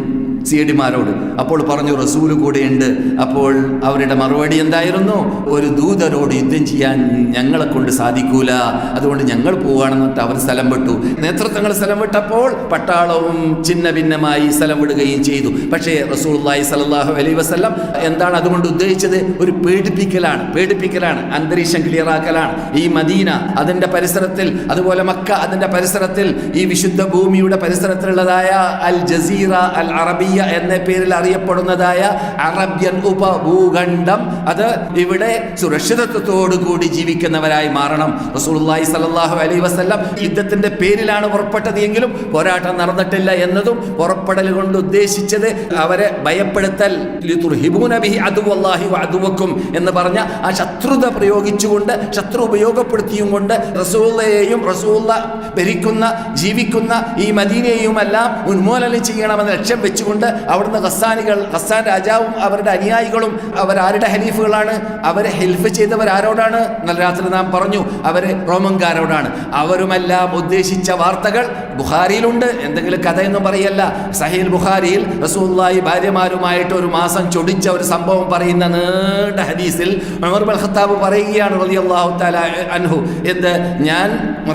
സിയഡിമാരോട്. അപ്പോൾ പറഞ്ഞു റസൂല് കൂടെയുണ്ട്. അപ്പോൾ അവരുടെ മറുപടി എന്തായിരുന്നു? ഒരു ദൂതരോട് യുദ്ധം ചെയ്യാൻ ഞങ്ങളെ കൊണ്ട് സാധിക്കൂല, അതുകൊണ്ട് ഞങ്ങൾ പോവുകയാണെന്നിട്ട് അവർ സ്ഥലം വിട്ടു. നേതൃത്വങ്ങൾ സ്ഥലം വിട്ടപ്പോൾ പട്ടാളവും ഛിന്ന ഭിന്നമായി സ്ഥലം വിടുകയും ചെയ്തു. പക്ഷേ റസൂലുള്ളാഹി സ്വല്ലല്ലാഹു അലൈഹി വസല്ലം എന്താണ് അതുകൊണ്ട് ഉദ്ദേശിച്ചത്? ഒരു പേടിപ്പിക്കലാണ്, അന്തരീക്ഷം ക്ലിയറാക്കലാണ്. ഈ മദീന അതിൻ്റെ പരിസരത്തിൽ, അതുപോലെ മക്ക അതിൻ്റെ പരിസരത്തിൽ, ഈ വിശുദ്ധ ഭൂമിയുടെ പരിസരത്തിലുള്ളതായ അൽ ജസീറ അൽ അറബിയ എന്ന പേരിൽ അറിയപ്പെടുന്നതായ അറബ്യൻ ഉപഭൂഖണ്ഡം, അത് ഇവിടെ സുരക്ഷിതത്വത്തോടു കൂടി ജീവിക്കുന്നവരായി മാറണം. റസൂലുള്ളാഹി സ്വല്ലല്ലാഹു അലൈഹി വസല്ലം യുദ്ധത്തിന്റെ പേരിലാണ് പുറപ്പെട്ടത് എങ്കിലും പോരാട്ടം നടന്നിട്ടില്ല എന്നതും പുറപ്പെടൽ കൊണ്ട് ഉദ്ദേശിച്ചത് അവരെ ഭയപ്പെടുത്തൽ, ലിതുർഹിബൂന ബിഹി അദുവല്ലാഹി വഅദുവക്കും എന്ന് പറഞ്ഞ ആ ശത്രുത പ്രയോഗിച്ചുകൊണ്ട്, ശത്രു ഉപയോഗപ്പെടുത്തിയും കൊണ്ട് റസൂലയെയും റസൂല ഭരിക്കുന്ന ജീവിക്കുന്ന ഈ മദീനയെയുമെല്ലാം ഉന്മൂലനം ചെയ്യണമെന്ന് ലക്ഷ്യം വെച്ചുകൊണ്ട് അവിടുന്ന് ഖസ്സാൻ രാജാവും അവരുടെ അനുയായികളും അവരാരുടെ ഹലീഫുകളാണ്. അവരെ ഹെൽഫ് ചെയ്തവർ ആരോടാണ്? നല്ല രാത്രി നാം പറഞ്ഞു, അവര് റോമൻകാരോടാണ്. അവരുമെല്ലാം ഉദ്ദേശിച്ച വാർത്തകൾ ബുഖാരിയിലുണ്ട്. എന്തെങ്കിലും കഥയൊന്നും പറയല്ല. സഹീൽ ബുഖാരിയിൽ റസൂലുള്ളാഹി ഭാര്യമാരുമായിട്ട് ഒരു മാസം ചൊടിച്ച ഒരു സംഭവം പറയുന്ന നീണ്ട ഹദീസിൽ ഉമർ ഇബ്നുൽ ഖത്താബ് പറയുകയാണ് റളിയല്ലാഹു തആല അൻഹു, എന്ത് ഞാൻ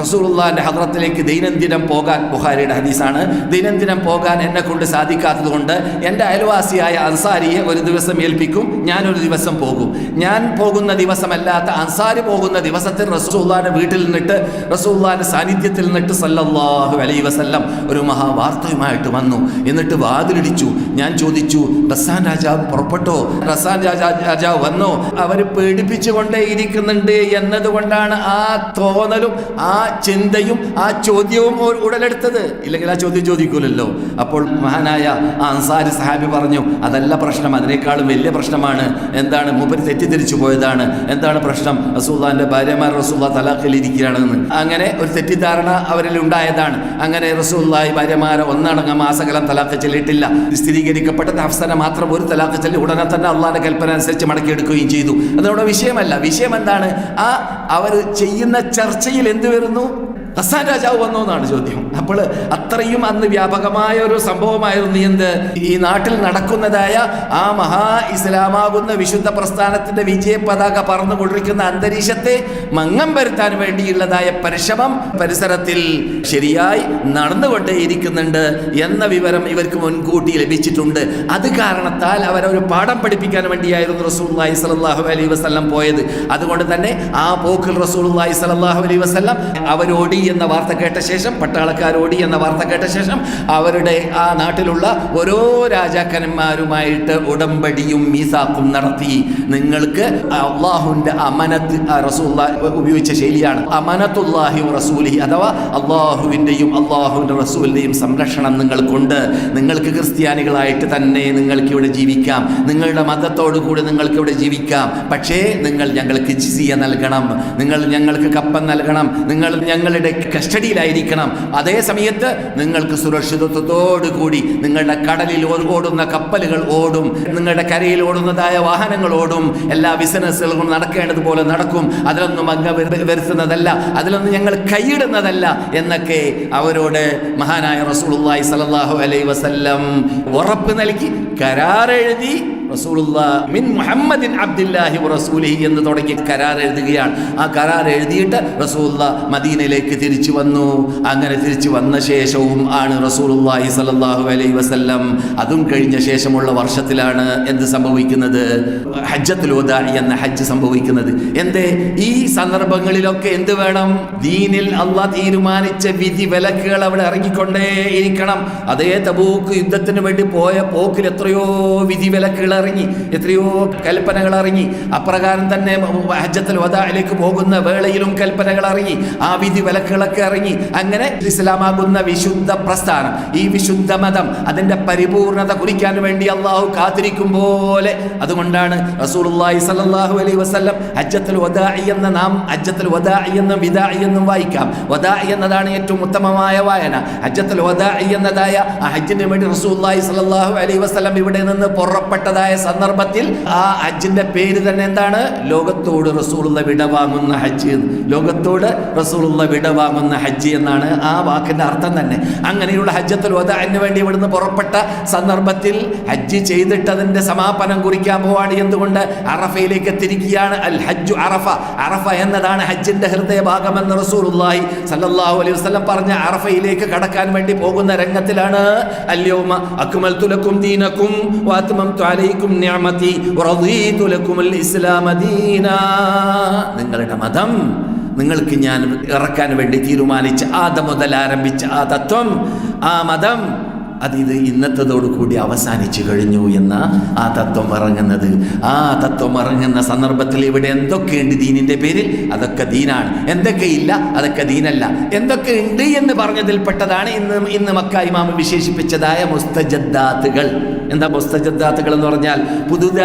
റസൂലുള്ളാഹിന്റെ ഹദ്റത്തിലേക്ക് ദൈനംദിനം പോകാൻ, ബുഖാരിയുടെ ഹദീസാണ്, ദൈനംദിനം പോകാൻ എന്നെ കൊണ്ട് സാധിക്കാത്തത് കൊണ്ട് എൻ്റെ അയൽവാസിയായ അൻസാരിയെ ഒരു ദിവസം ഏൽപ്പിക്കും, ഞാനൊരു ദിവസം പോകും. ഞാൻ പോകുന്ന ദിവസമല്ലാത്ത അൻസാരി പോകുന്ന ദിവസത്തിൽ റസൂലുള്ളാഹിന്റെ വീട്ടിൽ നിന്നിട്ട്, റസൂലുള്ളാഹിന്റെ സാന്നിധ്യത്തിൽ നിന്നിട്ട് സല്ലല്ലാഹു അലൈഹി വസല്ലം ഒരു മഹാവാർത്തയുമായിട്ട് വന്നു. എന്നിട്ട് വാതിലിടിച്ചു. ഞാൻ ചോദിച്ചു, ഖസ്സാൻ രാജാവ് പുറപ്പെട്ടോ? ഖസ്സാൻ രാജാവ് വന്നോ? അവർ പേടിപ്പിച്ചുകൊണ്ടേ ഇരിക്കുന്നുണ്ട് എന്നതുകൊണ്ടാണ് ആ തോന്നലും ആ ചിന്തയും ആ ചോദ്യവും ഉടലെടുത്തത്. ഇല്ലെങ്കിൽ ആ ചോദ്യം ചോദിക്കൂലല്ലോ. അപ്പോൾ മഹാനായ ആ അൻസാരി സഹാബി പറഞ്ഞു, അതല്ല പ്രശ്നം, അതിനേക്കാളും വലിയ പ്രശ്നമാണ്. എന്താണ്? മൂപ്പര് തെറ്റിദ്ധരിച്ചു പോയതാണ്. എന്താണ് പ്രശ്നം? റസൂലുള്ളാഹിന്റെ ഭാര്യമാർ റസൂലുള്ളാഹി തലാഖിൽ ഇരിക്കുകയാണെന്ന്. അങ്ങനെ ഒരു തെറ്റിദ്ധാരണ അവരിൽ ഉണ്ടായതാണ്. അങ്ങനെ റസൂലുള്ളാഹി ഭാര്യമാരെ ഒന്നടങ്കം മാസകാലം തലാഖ് ചൊല്ലിയിട്ടില്ല. സ്ഥിരീകരിക്കപ്പെട്ടത് ഹഫ്സനെ മാത്രം ഒരു തലാഖ് ചൊല്ലി ഉടനെ തന്നെ അള്ളാഹിന്റെ കൽപ്പന അനുസരിച്ച് മടക്കിയെടുക്കുകയും ചെയ്തു. അതോടെ വിഷയമല്ല. വിഷയം എന്താണ്? ആ അവർ ചെയ്യുന്ന ചർച്ചയിൽ എന്ത് വരുന്നു? ഖസ്സാൻ രാജാവ് വന്നോ എന്നാണ് ചോദ്യം. അപ്പോൾ അത്രയും അന്ന് വ്യാപകമായ ഒരു സംഭവമായിരുന്നു എന്ത്? ഈ നാട്ടിൽ നടക്കുന്നതായ ആ മഹാ ഇസ്ലാമാകുന്ന വിശുദ്ധ പ്രസ്ഥാനത്തിന്റെ വിജയ പതാക പറന്നുകൊണ്ടിരിക്കുന്ന അന്തരീക്ഷത്തെ മങ്ങം വരുത്താൻ വേണ്ടിയുള്ളതായ പരിശ്രമം പരിസരത്തിൽ ശരിയായി നടന്നുകൊണ്ടേയിരിക്കുന്നുണ്ട് എന്ന വിവരം ഇവർക്ക് മുൻകൂട്ടി ലഭിച്ചിട്ടുണ്ട്. അത് കാരണത്താൽ അവരൊരു പാഠം പഠിപ്പിക്കാൻ വേണ്ടിയായിരുന്നു റസൂലുള്ളാഹി സ്വല്ലല്ലാഹു അലൈഹി വസല്ലം പോയത്. അതുകൊണ്ട് തന്നെ ആ പോക്കിൽ റസൂലുള്ളാഹി സ്വല്ലല്ലാഹു അലൈഹി വസല്ലം അവരോടി എന്ന വാർത്ത കേട്ട ശേഷം, പട്ടാളക്കാരോടി എന്ന വാർത്ത കേട്ട ശേഷം അവരുടെ ആ നാട്ടിലുള്ള ഓരോ രാജാക്കന്മാരുമായിട്ട് ഉടമ്പടിയും മീസാക്കും നടത്തി. നിങ്ങൾക്ക് അള്ളാഹുവിന്റെ അമനത്ത്, റസൂലുള്ളാഹി ഉപയോഗിച്ച ശൈലിയാണ് അമനത്തുല്ലാഹി റസൂലിഹി, അഥവാ അള്ളാഹുവിൻ്റെയും അള്ളാഹുവിൻ്റെ റസൂലിൻ്റെയും സംരക്ഷണം നിങ്ങൾക്കുണ്ട്. നിങ്ങൾക്ക് ക്രിസ്ത്യാനികളായിട്ട് തന്നെ നിങ്ങൾക്ക് ഇവിടെ ജീവിക്കാം, നിങ്ങളുടെ മതത്തോടു കൂടി നിങ്ങൾക്ക് ഇവിടെ ജീവിക്കാം. പക്ഷേ നിങ്ങൾ ഞങ്ങൾക്ക് ജിസിയ നൽകണം, നിങ്ങൾ ഞങ്ങൾക്ക് കപ്പം നൽകണം, നിങ്ങൾ ഞങ്ങളുടെ കസ്റ്റഡിയിലായിരിക്കണം. അതേ സമയത്ത് നിങ്ങൾക്ക് സുരക്ഷിതത്വത്തോടു കൂടി നിങ്ങളുടെ കടലിൽ ഓടുന്ന കപ്പലുകൾ ഓടും, നിങ്ങളുടെ കരയിൽ ഓടുന്നതായ വാഹനങ്ങൾ ഓടും, എല്ലാ ബിസിനസ്സുകളും നടക്കേണ്ടതുപോലെ നടക്കും. അതിലൊന്നും അങ്ങ് വരുത്തുന്നതല്ല, അതിലൊന്നും ഞങ്ങൾ കൈയിടുന്നതല്ല എന്നൊക്കെ അവരോട് മഹാനായ റസൂലുള്ളാഹി സ്വല്ലല്ലാഹു അലൈഹി വസല്ലം ഉറപ്പ് നൽകി, കരാറെഴുതി റസൂലുള്ളാഹി മിൻ മുഹമ്മദിൻ അബ്ദില്ലാഹി വറസൂലിഹി എന്ന് തുടങ്ങി കരാർ എഴുതുകയാണ്. ആ കരാർ എഴുതിയിട്ട് റസൂലുള്ളാഹി മദീനയിലേക്ക് തിരിച്ചു വന്നു. അങ്ങനെ തിരിച്ചു വന്ന ശേഷവും ആണ് റസൂലുള്ളാഹി സ്വല്ലല്ലാഹു അലൈഹി വസല്ലം, അതും കഴിഞ്ഞ ശേഷമുള്ള വർഷത്തിലാണ് എന്ത് സംഭവിക്കുന്നത്? ഹജ്ജത്തുൽ വദാഇ എന്ന ഹജ്ജ് സംഭവിക്കുന്നത്. എന്തേ? ഈ സന്ദർഭങ്ങളിലൊക്കെ എന്ത് വേണം? ദീനിൽ അള്ളാഹ് തീരുമാനിച്ച വിധി വിലക്കുകൾ അവിടെ ഇറങ്ങിക്കൊണ്ടേ ഇരിക്കണം. അതേ തബൂക്ക് യുദ്ധത്തിന് വേണ്ടി പോയ പോക്കിൽ എത്രയോ വിധി വിലക്കുകൾ ഇറങ്ങി, എത്രയോ കൽപ്പനകൾ ഇറങ്ങി. അപ്രകാരം തന്നെ ഹജ്ജത്തുൽ വദാഇലേക്ക് പോകുന്ന വേളയിലും കൽപ്പനകൾ ഇറങ്ങി, ആ വിധി വിലക്കുകളൊക്കെ ഇറങ്ങി. അങ്ങനെ ഇസ്ലാമാകുന്ന വിശുദ്ധ പ്രസ്ഥാനം, ഈ വിശുദ്ധ മതം, അതിന്റെ പരിപൂർണത കുറിക്കാൻ വേണ്ടി അള്ളാഹു കാത്തിരിക്കും പോലെ. അതുകൊണ്ടാണ് റസൂലുള്ളാഹി സ്വല്ലല്ലാഹു അലൈഹി വസല്ലം ഹജ്ജത്തുൽ വദാഇ എന്ന നാം ഹജ്ജത്തുൽ വദാഇ എന്നും വിദാഇ എന്നും വായിക്കാം. വദാഇ എന്നതാണ് ഏറ്റവും ഉത്തമമായ വായന. ഹജ്ജത്തുൽ വദാഇ എന്നതായ ആ ഹജ്ജിന് വേണ്ടി റസൂലുള്ളാഹി സ്വല്ലല്ലാഹു അലൈഹി വസല്ലം ഇവിടെ നിന്ന് പുറപ്പെട്ടതായ സന്ദർഭത്തിൽ ആ ഹജ്ജിന്റെ പേര് തന്നെ എന്താണ്? ലോകത്തോട് റസൂലുള്ള വിടവാങ്ങുന്ന ഹജ്ജ്. ലോകത്തോട് റസൂലുള്ള വിടവാങ്ങുന്ന ഹജ്ജ് എന്നാണ് ആ വാക്കിന്റെ അർത്ഥം തന്നെ. അങ്ങനെയുള്ള ഹജ്ജത്തുൽ വദാഇന് വേണ്ടി ഇവിടുന്ന് പുറപ്പെട്ട സന്ദർഭത്തിൽ ഹജ്ജ് ചെയ്തിട്ട് അതിന്റെ സമാപനം കുറിക്കാൻ പോവാണ്. എന്തുകൊണ്ട്? അറഫയിലേക്ക് എത്തിരിക്കുകയാണ്. അൽ ഹജ്ജു അറഫ. അറഫ എന്നതാണ് ഹജ്ജിന്റെ ഹൃദയഭാഗമെന്ന് റസൂലുള്ളാഹി സ്വല്ലല്ലാഹു അലൈഹി വസല്ലം പറഞ്ഞ അറഫയിലേക്ക് കടക്കാൻ വേണ്ടി പോകുന്ന രംഗത്തിലാണ് അൽയൗമ അക്മൽതു ലക്കും ദീനക്കും വഅത്മംതു അലൈക്കും നിഅമതി വറദീതു ലക്കുമുൽ ഇസ്ലാമ ദീനാ. നിങ്ങളുടെ മതം നിങ്ങൾക്ക് ഞാൻ ഇറക്കാൻ വേണ്ടി തീരുമാനിച്ച ആദം മുതൽ ആരംഭിച്ച ആ തത്വം, ആ മതം, ഇത് ഇന്നത്തതോടു കൂടി അവസാനിച്ചു കഴിഞ്ഞു എന്ന ആ തത്വം ഇറങ്ങുന്നത്. ആ തത്വം ഇറങ്ങുന്ന സന്ദർഭത്തിൽ ഇവിടെ എന്തൊക്കെയുണ്ട് ദീനിന്റെ പേരിൽ? അതൊക്കെ ദീനാണ്. എന്തൊക്കെയില്ല? അതൊക്കെ ദീനല്ല. എന്തൊക്കെ ഉണ്ട് എന്ന് പറഞ്ഞതിൽപ്പെട്ടതാണ് ഇന്ന് മക്ക ഇമാം വിശേഷിപ്പിച്ചതായ മുസ്തജദ്ദാത്തുകൾ. എന്താ മുസ്തജദ്ദാത്തുകൾ എന്ന് പറഞ്ഞാൽ?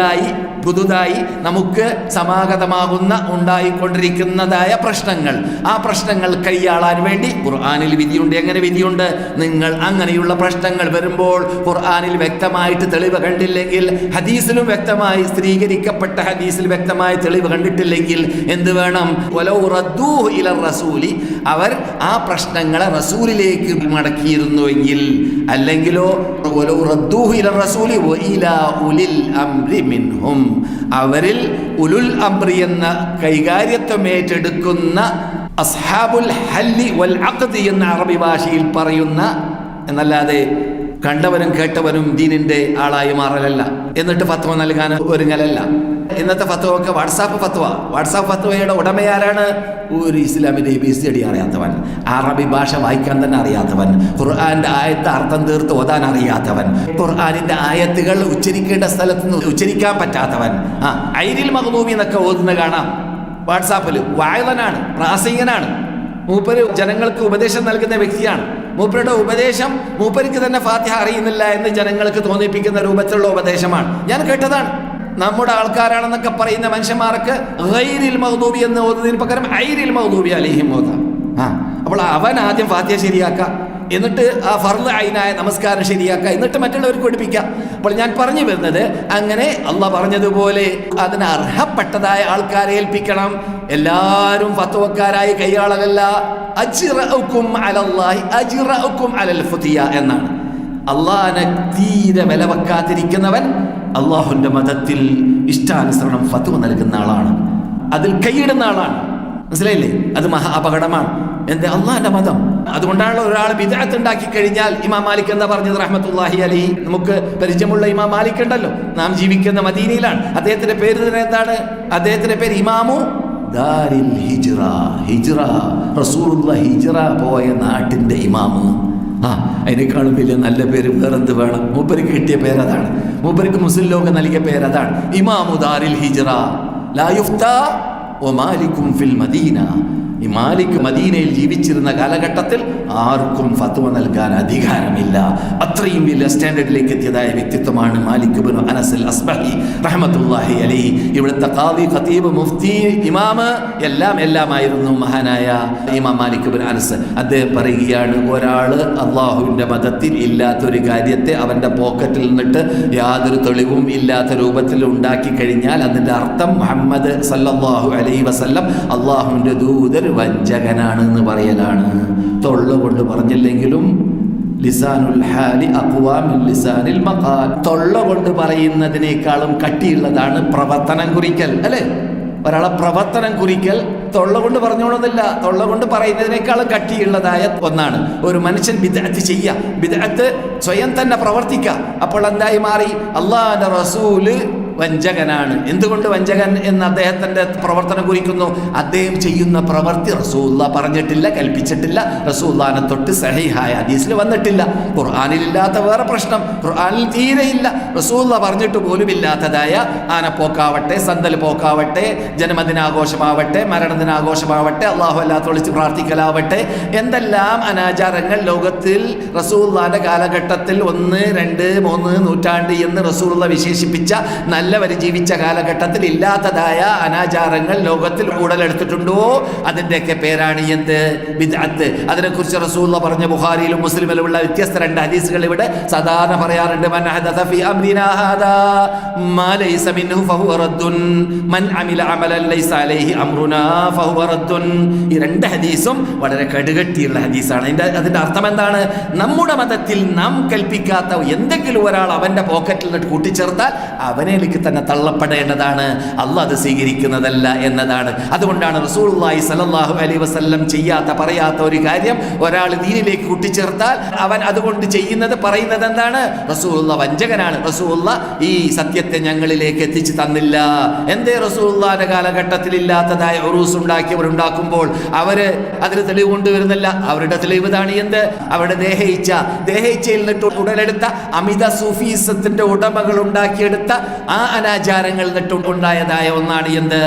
പുതുതായി നമുക്ക് സമാഗതമാകുന്ന ഉണ്ടായിക്കൊണ്ടിരിക്കുന്നതായ പ്രശ്നങ്ങൾ. ആ പ്രശ്നങ്ങൾ കൈയാളാൻ വേണ്ടി ഖുർആനിൽ വിധിയുണ്ട്. എങ്ങനെ വിധിയുണ്ട്? നിങ്ങൾ അങ്ങനെയുള്ള പ്രശ്നങ്ങൾ വരുമ്പോൾ ഖുർആനിൽ വ്യക്തമായിട്ട് തെളിവ് കണ്ടില്ലെങ്കിൽ, ഹദീസിലും വ്യക്തമായി സ്ഥിരീകരിക്കപ്പെട്ട ഹദീസിൽ വ്യക്തമായ തെളിവ് കണ്ടിട്ടില്ലെങ്കിൽ എന്ത് വേണം? വലൗ റദ്ദൂഹു ഇലർ റസൂലി, അവർ ആ പ്രശ്നങ്ങളെ റസൂലിലേക്ക് മടക്കിയിരുന്നുവെങ്കിൽ, അല്ലെങ്കിലോ വലൗ റദ്ദൂഹു ഇലർ റസൂലി വഇലാ ഉലിൽ അംരി മിൻഹും, അവരിൽ ഉലുൽ അംറി എന്ന കൈകാര്യത്വം ഏറ്റെടുക്കുന്ന അസ്ഹാബുൽ ഹല്ലി വൽ അഖ്ദി എന്ന അറബി ഭാഷയിൽ പറയുന്ന, എന്നല്ലാതെ കണ്ടവനും കേട്ടവനും ദീനിന്റെ ആളായി മാറലല്ല, എന്നിട്ട് ഫത്വ നൽകാൻ ഒരുങ്ങലല്ല. ഇന്നത്തെ ഫത്വ ഒക്കെ വാട്സാപ്പ് ഫത്വയുടെ ഉടമയാരാണ്? ഒരു ഇസ്ലാമിന്റെ ABCD അറിയാത്തവൻ, അറബി ഭാഷ വായിക്കാൻ തന്നെ അറിയാത്തവൻ, ഖുർആന്റെ ആയത്ത് അർത്ഥം തീർത്ത് ഓതാൻ അറിയാത്തവൻ, ഖുർആനിന്റെ ആയത്തുകൾ ഉച്ചരിക്കേണ്ട സ്ഥലത്ത് നിന്ന് ഉച്ചരിക്കാൻ പറ്റാത്തവൻ, ഐരിൽ മഗ്ദൂബി എന്നൊക്കെ ഓതുന്ന കാണാം വാട്സാപ്പിൽ. വായതനാണ്, പ്രാസംഗികനാണ്, മൂപ്പര് ജനങ്ങൾക്ക് ഉപദേശം നൽകുന്ന വ്യക്തിയാണ്. മൂപ്പരുടെ ഉപദേശം മൂപ്പർക്ക് തന്നെ ഫാത്തിഹ അറിയുന്നില്ല എന്ന് ജനങ്ങൾക്ക് തോന്നിപ്പിക്കുന്ന രൂപത്തിലുള്ള ഉപദേശമാണ്. ഞാൻ കേട്ടതാണ്. നമ്മുടെ ആൾക്കാരാണെന്നൊക്കെ പറയുന്ന മനുഷ്യന്മാർക്ക് ഗൈരിൽ മഗ്ദൂബി എന്ന് ഓതുന്നതിന് പകരം ഐരിൽ മഗ്ദൂബി അലൈഹിം ഓതാം. അപ്പോൾ അവൻ ആദ്യം ഫാത്തിഹ ശരിയാക്കുക, എന്നിട്ട് ആ ഫർള് ഐനായ നമസ്കാരം ശരിയാക്കുക, എന്നിട്ട് മറ്റുള്ളവർക്ക് പഠിപ്പിക്കുക. അപ്പോൾ ഞാൻ പറഞ്ഞു വരുന്നത്, അങ്ങനെ അള്ളാഹ് പറഞ്ഞതുപോലെ അതിന് അർഹപ്പെട്ടതായ ആൾക്കാരെ ഏൽപ്പിക്കണം. എല്ലാവരും ഫത്വക്കാരായി കൈയാളലല്ല. അജ്റഉകും അലല്ലാഹി അജ്റഉകും അലൽ ഫുതിയ എന്നാണ്. അള്ളാഹിനെ തീരെ വില വെക്കാതിരിക്കുന്നവൻ അള്ളാഹുവിന്റെ മതത്തിൽ ഇഷ്ടാനുസരണം ഫത്വ നൽകുന്ന ആളാണ്, അതിൽ കൈയിടുന്ന ആളാണ്. മനസ്സിലായില്ലേ? അത് മഹാ അപകടമാണ്. എന്താ? അള്ളാഹിന്റെ മതം. അതുകൊണ്ടാണ് ഒരാൾ ബിദ്അത്ത് ഉണ്ടാക്കി കഴിഞ്ഞാൽ, ഇമാം മാലിക് എന്താ പറഞ്ഞത് റഹ്മത്തുള്ളാഹി അലൈഹി? നമുക്ക് പരിചയമുള്ള ഇമാം മാലിക് ഉണ്ടല്ലോ, നാം ജീവിക്കുന്ന മദീനയിലാണ്. അദ്ദേഹത്തിന്റെ പേര് തന്നെ എന്താണ്? അദ്ദേഹത്തിന്റെ പേര് ഇമാമു ദാരിൽ ഹിജ്റ. റസൂലുള്ളാഹി ഹിജ്റ പോയ നാട്ടിന്റെ ഇമാമ്. അതിനേക്കാളും വലിയ നല്ല പേര് വേറെന്ത് വേണം? മൂപ്പർക്ക് കിട്ടിയ പേരതാണ്. മൂപ്പർക്ക് മുസ്ലിം ലോകം നൽകിയ പേരതാണ്, ഇമാമു ദാരിൽ ഹിജ്റ. ലാ യുഫ്താ വമാലികും ഫിൽ മദീന. ഈ മാലിക് മദീനയിൽ ജീവിച്ചിരുന്ന കാലഘട്ടത്തിൽ ആർക്കും ഫത്വ നൽകാൻ അധികാരമില്ല. അത്രയും വലിയ സ്റ്റാൻഡേർഡിലേക്ക് എത്തിയതായ വ്യക്തിത്വമാണ് മാലിക് ഇബ്നു അനസ് അൽ അസ്ബഹി റഹ്മത്തുള്ളാഹി അലൈഹി. ഇവിടുത്തെ ഖാദി, ഖതീബ്, മുഫ്തി, ഇമാമ് എല്ലാമായിരുന്നു മഹാനായ ഇമാം മാലിക് ഇബ്നു അനസ്. അദ്ദേഹം പറയുകയാണ്, ഒരാള് അള്ളാഹുവിന്റെ മതത്തിൽ ഇല്ലാത്തൊരു കാര്യത്തെ അവന്റെ പോക്കറ്റിൽ നിന്നിട്ട് യാതൊരു തെളിവും ഇല്ലാത്ത രൂപത്തിൽ ഉണ്ടാക്കി കഴിഞ്ഞാൽ അതിന്റെ അർത്ഥം മുഹമ്മദ് സല്ലല്ലാഹു അലൈഹി വസല്ലം അള്ളാഹുവിന്റെ ദൂതർ വഞ്ചകനാണ് എന്ന് പറയലാണ്. തൊള്ള കൊണ്ട് പറഞ്ഞില്ലെങ്കിലും ലിസാനുൽ ഹാലി അഖ്വാ മിൻ ലിസാനിൽ മഖാൽ. തൊള്ള കൊണ്ട് പറയുന്നതിനേക്കാളും കട്ടിയുള്ളതാണ് പ്രവർത്തനം കുറിക്കൽ, അല്ലേ? ഒരാളെ പ്രവർത്തനം കുറിക്കൽ തൊള്ള കൊണ്ട് പറഞ്ഞോളുന്നില്ല, തൊള്ള കൊണ്ട് പറയുന്നതിനേക്കാളും കട്ടിയുള്ളതായ ഒന്നാണ്. ഒരു മനുഷ്യൻ ബിദ്അത്ത് ചെയ്യുക, ബിദ്അത്ത് സ്വയം തന്നെ പ്രവർത്തിക്കുക. അപ്പോൾ എന്തായി മാറി? അല്ലാഹുവിന്റെ റസൂല് വഞ്ചകനാണ്. എന്തുകൊണ്ട് വഞ്ചകൻ എന്ന് അദ്ദേഹത്തിന്റെ പ്രവർത്തനം കുറിക്കുന്നു? അദ്ദേഹം ചെയ്യുന്ന പ്രവൃത്തി റസൂലുള്ളാഹി പറഞ്ഞിട്ടില്ല, കൽപ്പിച്ചിട്ടില്ല, റസൂലുള്ളാഹിനെ തൊട്ട് സഹീഹായ ഹദീസിൽ വന്നിട്ടില്ല. ഖുർആനിലില്ലാത്ത വേറെ പ്രശ്നം, ഖുർആനിൽ തീരെയില്ല, റസൂലുള്ളാഹി പറഞ്ഞിട്ട് പോലും ഇല്ലാത്തതായ ആനപ്പോക്കാവട്ടെ, സന്തൽ പോക്കാവട്ടെ, ജന്മദിനാഘോഷമാവട്ടെ, മരണദിനാഘോഷമാവട്ടെ, അള്ളാഹു അല്ലാത്ത വിളിച്ച് പ്രാർത്ഥിക്കലാവട്ടെ, എന്തെല്ലാം അനാചാരങ്ങൾ ലോകത്തിൽ റസൂലുള്ളാഹിന്റെ കാലഘട്ടത്തിൽ 1, 2, 3 നൂറ്റാണ്ട് എന്ന് റസൂലുള്ളാഹി വിശേഷിപ്പിച്ച നല്ലവർ ജീവിച്ച കാലഘട്ടത്തിൽ ഇല്ലാത്തതായ അനാചാരങ്ങൾ ലോകത്തിൽ ഉടലെടുത്തിട്ടുണ്ടോ? അതിൻ്റെയൊക്കെ പേരാണ് എന്ത്? ബിദ്അത്ത്. അതിനെക്കുറിച്ച് റസൂലുള്ളാഹി പറഞ്ഞ ബുഖാരിയിലും മുസ്ലിമിലുമുള്ള വ്യത്യസ്ത 2 ഹദീസുകൾ ഇവിടെ സാധാരണ പറയാറുണ്ട്. മൻ ഹദസ ഫീ അംരിനാ ഹാദാ മാ ലൈസ മിൻഹു ഫഹുവ റദ്ദുൻ മൻ അമില അമലൻ ലൈസ അലൈഹി അംറുനാ ഫഹുവ റദ്ദുൻ. ഈ 2 ഹദീസും വളരെ കടുകട്ടിയുള്ള ഹദീസാണ്. അതിൻ്റെ അർത്ഥം എന്താണ്? നമ്മുടെ മതത്തിൽ നാം കൽപ്പിക്കാത്ത എന്തെങ്കിലും ഒരാൾ അവൻ്റെ പോക്കറ്റിൽ നിന്നിട്ട് കൂട്ടിച്ചേർത്താൽ അവനിലേക്ക് തന്നെ തള്ളപ്പെടേണ്ടതാണ്, അല്ലാഹ് അത് സ്വീകരിക്കുന്നതല്ല എന്നതാണ്. അതുകൊണ്ടാണ് റസൂലുള്ളാഹി സ്വല്ലല്ലാഹു അലൈഹി വസല്ലം ചെയ്യാത്ത പറയാത്ത ഒരു കാര്യം ഒരാൾ ദീനിലേക്ക് കൂട്ടിച്ചേർത്താൽ അവൻ അതുകൊണ്ട് ചെയ്യുന്നത് പറയുന്നത് എന്താണ്? റസൂലുള്ളാഹി വഞ്ചകനാണ്, റസൂലുള്ളാഹി ഈ സത്യത്തെ ഞങ്ങളിലേക്ക് എത്തിച്ചു തന്നില്ല. എന്തേ റസൂലുള്ളാഹിന്റെ കാലഘട്ടത്തിൽ ഇല്ലാത്തതായ ഉറൂസ് ഉണ്ടാക്കിയവരുണ്ടാക്കുമ്പോൾ അവര് അതിന് തെളിവ് കൊണ്ടുവരുന്നില്ല. അവരുടെ തെളിവ് ഇതാണ്. എന്ത്? അവരുടെ ദേഹയിച്ചയിൽ നിന്നിട്ട് ഉടലെടുത്ത അമിത സൂഫീസത്തിന്റെ ഉടമകൾ ഉണ്ടാക്കിയെടുത്ത ആ അനാചാരങ്ങൾ നിട്ടുണ്ടായതായ ഒന്നാണ് എന്ത്?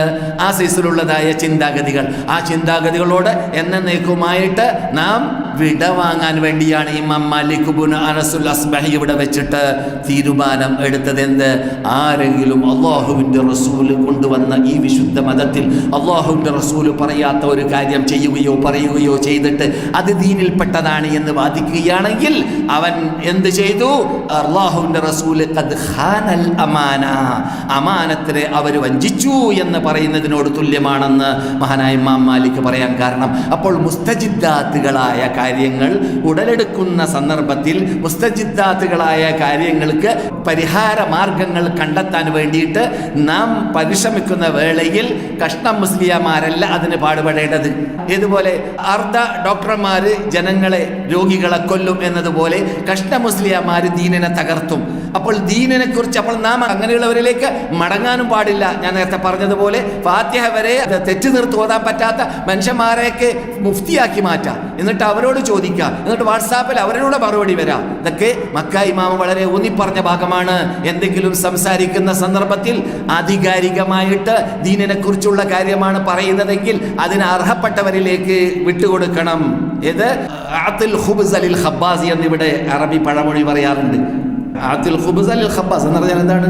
ആ സൈസിലുള്ളതായ ചിന്താഗതികൾ. ആ ചിന്താഗതികളോട് എന്നേക്കുമായിട്ട് നാം വിടവാങ്ങാൻ വേണ്ടിയാണ് ഇമാം മാലിക് ഇബ്നു അനസുൽ അസ്ബഹി ഇവിടെ വെച്ചിട്ട് തീരുമാനം എടുത്തത്. എന്ത്? ആരെങ്കിലും അള്ളാഹുവിൻ്റെ റസൂല് കൊണ്ടുവന്ന ഈ വിശുദ്ധ മതത്തിൽ അള്ളാഹുവിൻ്റെ റസൂല് പറയാത്ത ഒരു കാര്യം ചെയ്യുകയോ പറയുകയോ ചെയ്തിട്ട് അത് ദീനിൽപ്പെട്ടതാണ് എന്ന് വാദിക്കുകയാണെങ്കിൽ അവൻ എന്ത് ചെയ്തു? അള്ളാഹുവിൻ്റെ റസൂല് ഖദ് ഖാനൽ അമാന, അമാനത്തിനെ അവർ വഞ്ചിച്ചു എന്ന് പറയുന്നതിനോട് തുല്യമാണെന്ന് മഹാനായ ഇമാം മാലിക് പറയാൻ കാരണം. അപ്പോൾ മുസ്തജിദ്ദാത്തുകളായ കാര്യങ്ങൾ ഉടലെടുക്കുന്ന സന്ദർഭത്തിൽ മുസ്തജിദ്ദാത്തുകളായ കാര്യങ്ങൾക്ക് പരിഹാര മാർഗങ്ങൾ കണ്ടെത്താൻ വേണ്ടിയിട്ട് നാം പരിശ്രമിക്കുന്ന വേളയിൽ കഷ്ണം മുസ്ലിയാമാരല്ല അതിന് പാടുപെടേണ്ടത്. ഇതുപോലെ അർദ്ധ ഡോക്ടർമാര് ജനങ്ങളെ രോഗികളെ കൊല്ലും എന്നതുപോലെ കഷ്ണ മുസ്ലിയാമാര് ദീനിനെ തകർത്തും. അപ്പോൾ ദീനിനെ കുറിച്ച് അപ്പോൾ നാം അങ്ങനെയുള്ളവരിലേക്ക് മടങ്ങാനും പാടില്ല. ഞാൻ നേരത്തെ പറഞ്ഞതുപോലെ ഫാത്തിഹ വരെ തെറ്റ് നിർത്തി ഓതാൻ പറ്റാത്ത മനുഷ്യന്മാരെയൊക്കെ മുഫ്തിയാക്കി മാറ്റാം, എന്നിട്ട് അവരോട് ചോദിക്കാം, എന്നിട്ട് വാട്സാപ്പിൽ അവരോട് മറുപടി വരാം. ഇതൊക്കെ മക്ക ഇമാം വളരെ ഊന്നിപ്പറഞ്ഞ ഭാഗമാണ്. എന്തെങ്കിലും സംസാരിക്കുന്ന സന്ദർഭത്തിൽ ആധികാരികമായിട്ട് ദീനിനെ കുറിച്ചുള്ള കാര്യമാണ് പറയുന്നതെങ്കിൽ അതിന് അർഹപ്പെട്ടവരിലേക്ക് വിട്ടുകൊടുക്കണം. ഇത് ആത്തിൽ ഖുബ്സ് അലിൽ ഖബ്ബാസി എന്നിവിടെ അറബി പഴമൊഴി പറയാറുണ്ട്. ആത്തിൽ ഖുബ്സ് അലിൽ ഖബ്ബാസ് എന്ന് പറഞ്ഞാൽ എന്താണ്?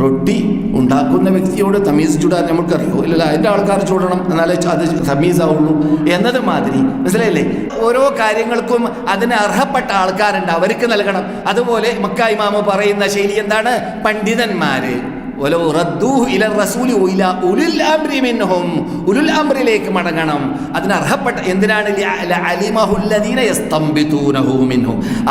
റൊട്ടി ഉണ്ടാക്കുന്ന വ്യക്തിയോട് തമീസ് ചൂടാൻ നമുക്കറിയോ? ഇല്ലല്ല, അതിൻ്റെ ആൾക്കാർ ചൂടണം, എന്നാലേ അത് തമീസാവുള്ളൂ എന്നത് മാതിരി. മനസ്സിലായില്ലേ? ഓരോ കാര്യങ്ങൾക്കും അതിന് അർഹപ്പെട്ട ആൾക്കാരുണ്ട്, അവർക്ക് നൽകണം. അതുപോലെ മക്ക ഇമാമ് പറയുന്ന ശൈലി എന്താണ്? പണ്ഡിതന്മാര് ഉലുൽ അംറിലേക്ക് മടങ്ങണം. അതിനർഹപ്പെട്ട എന്തിനാണ്?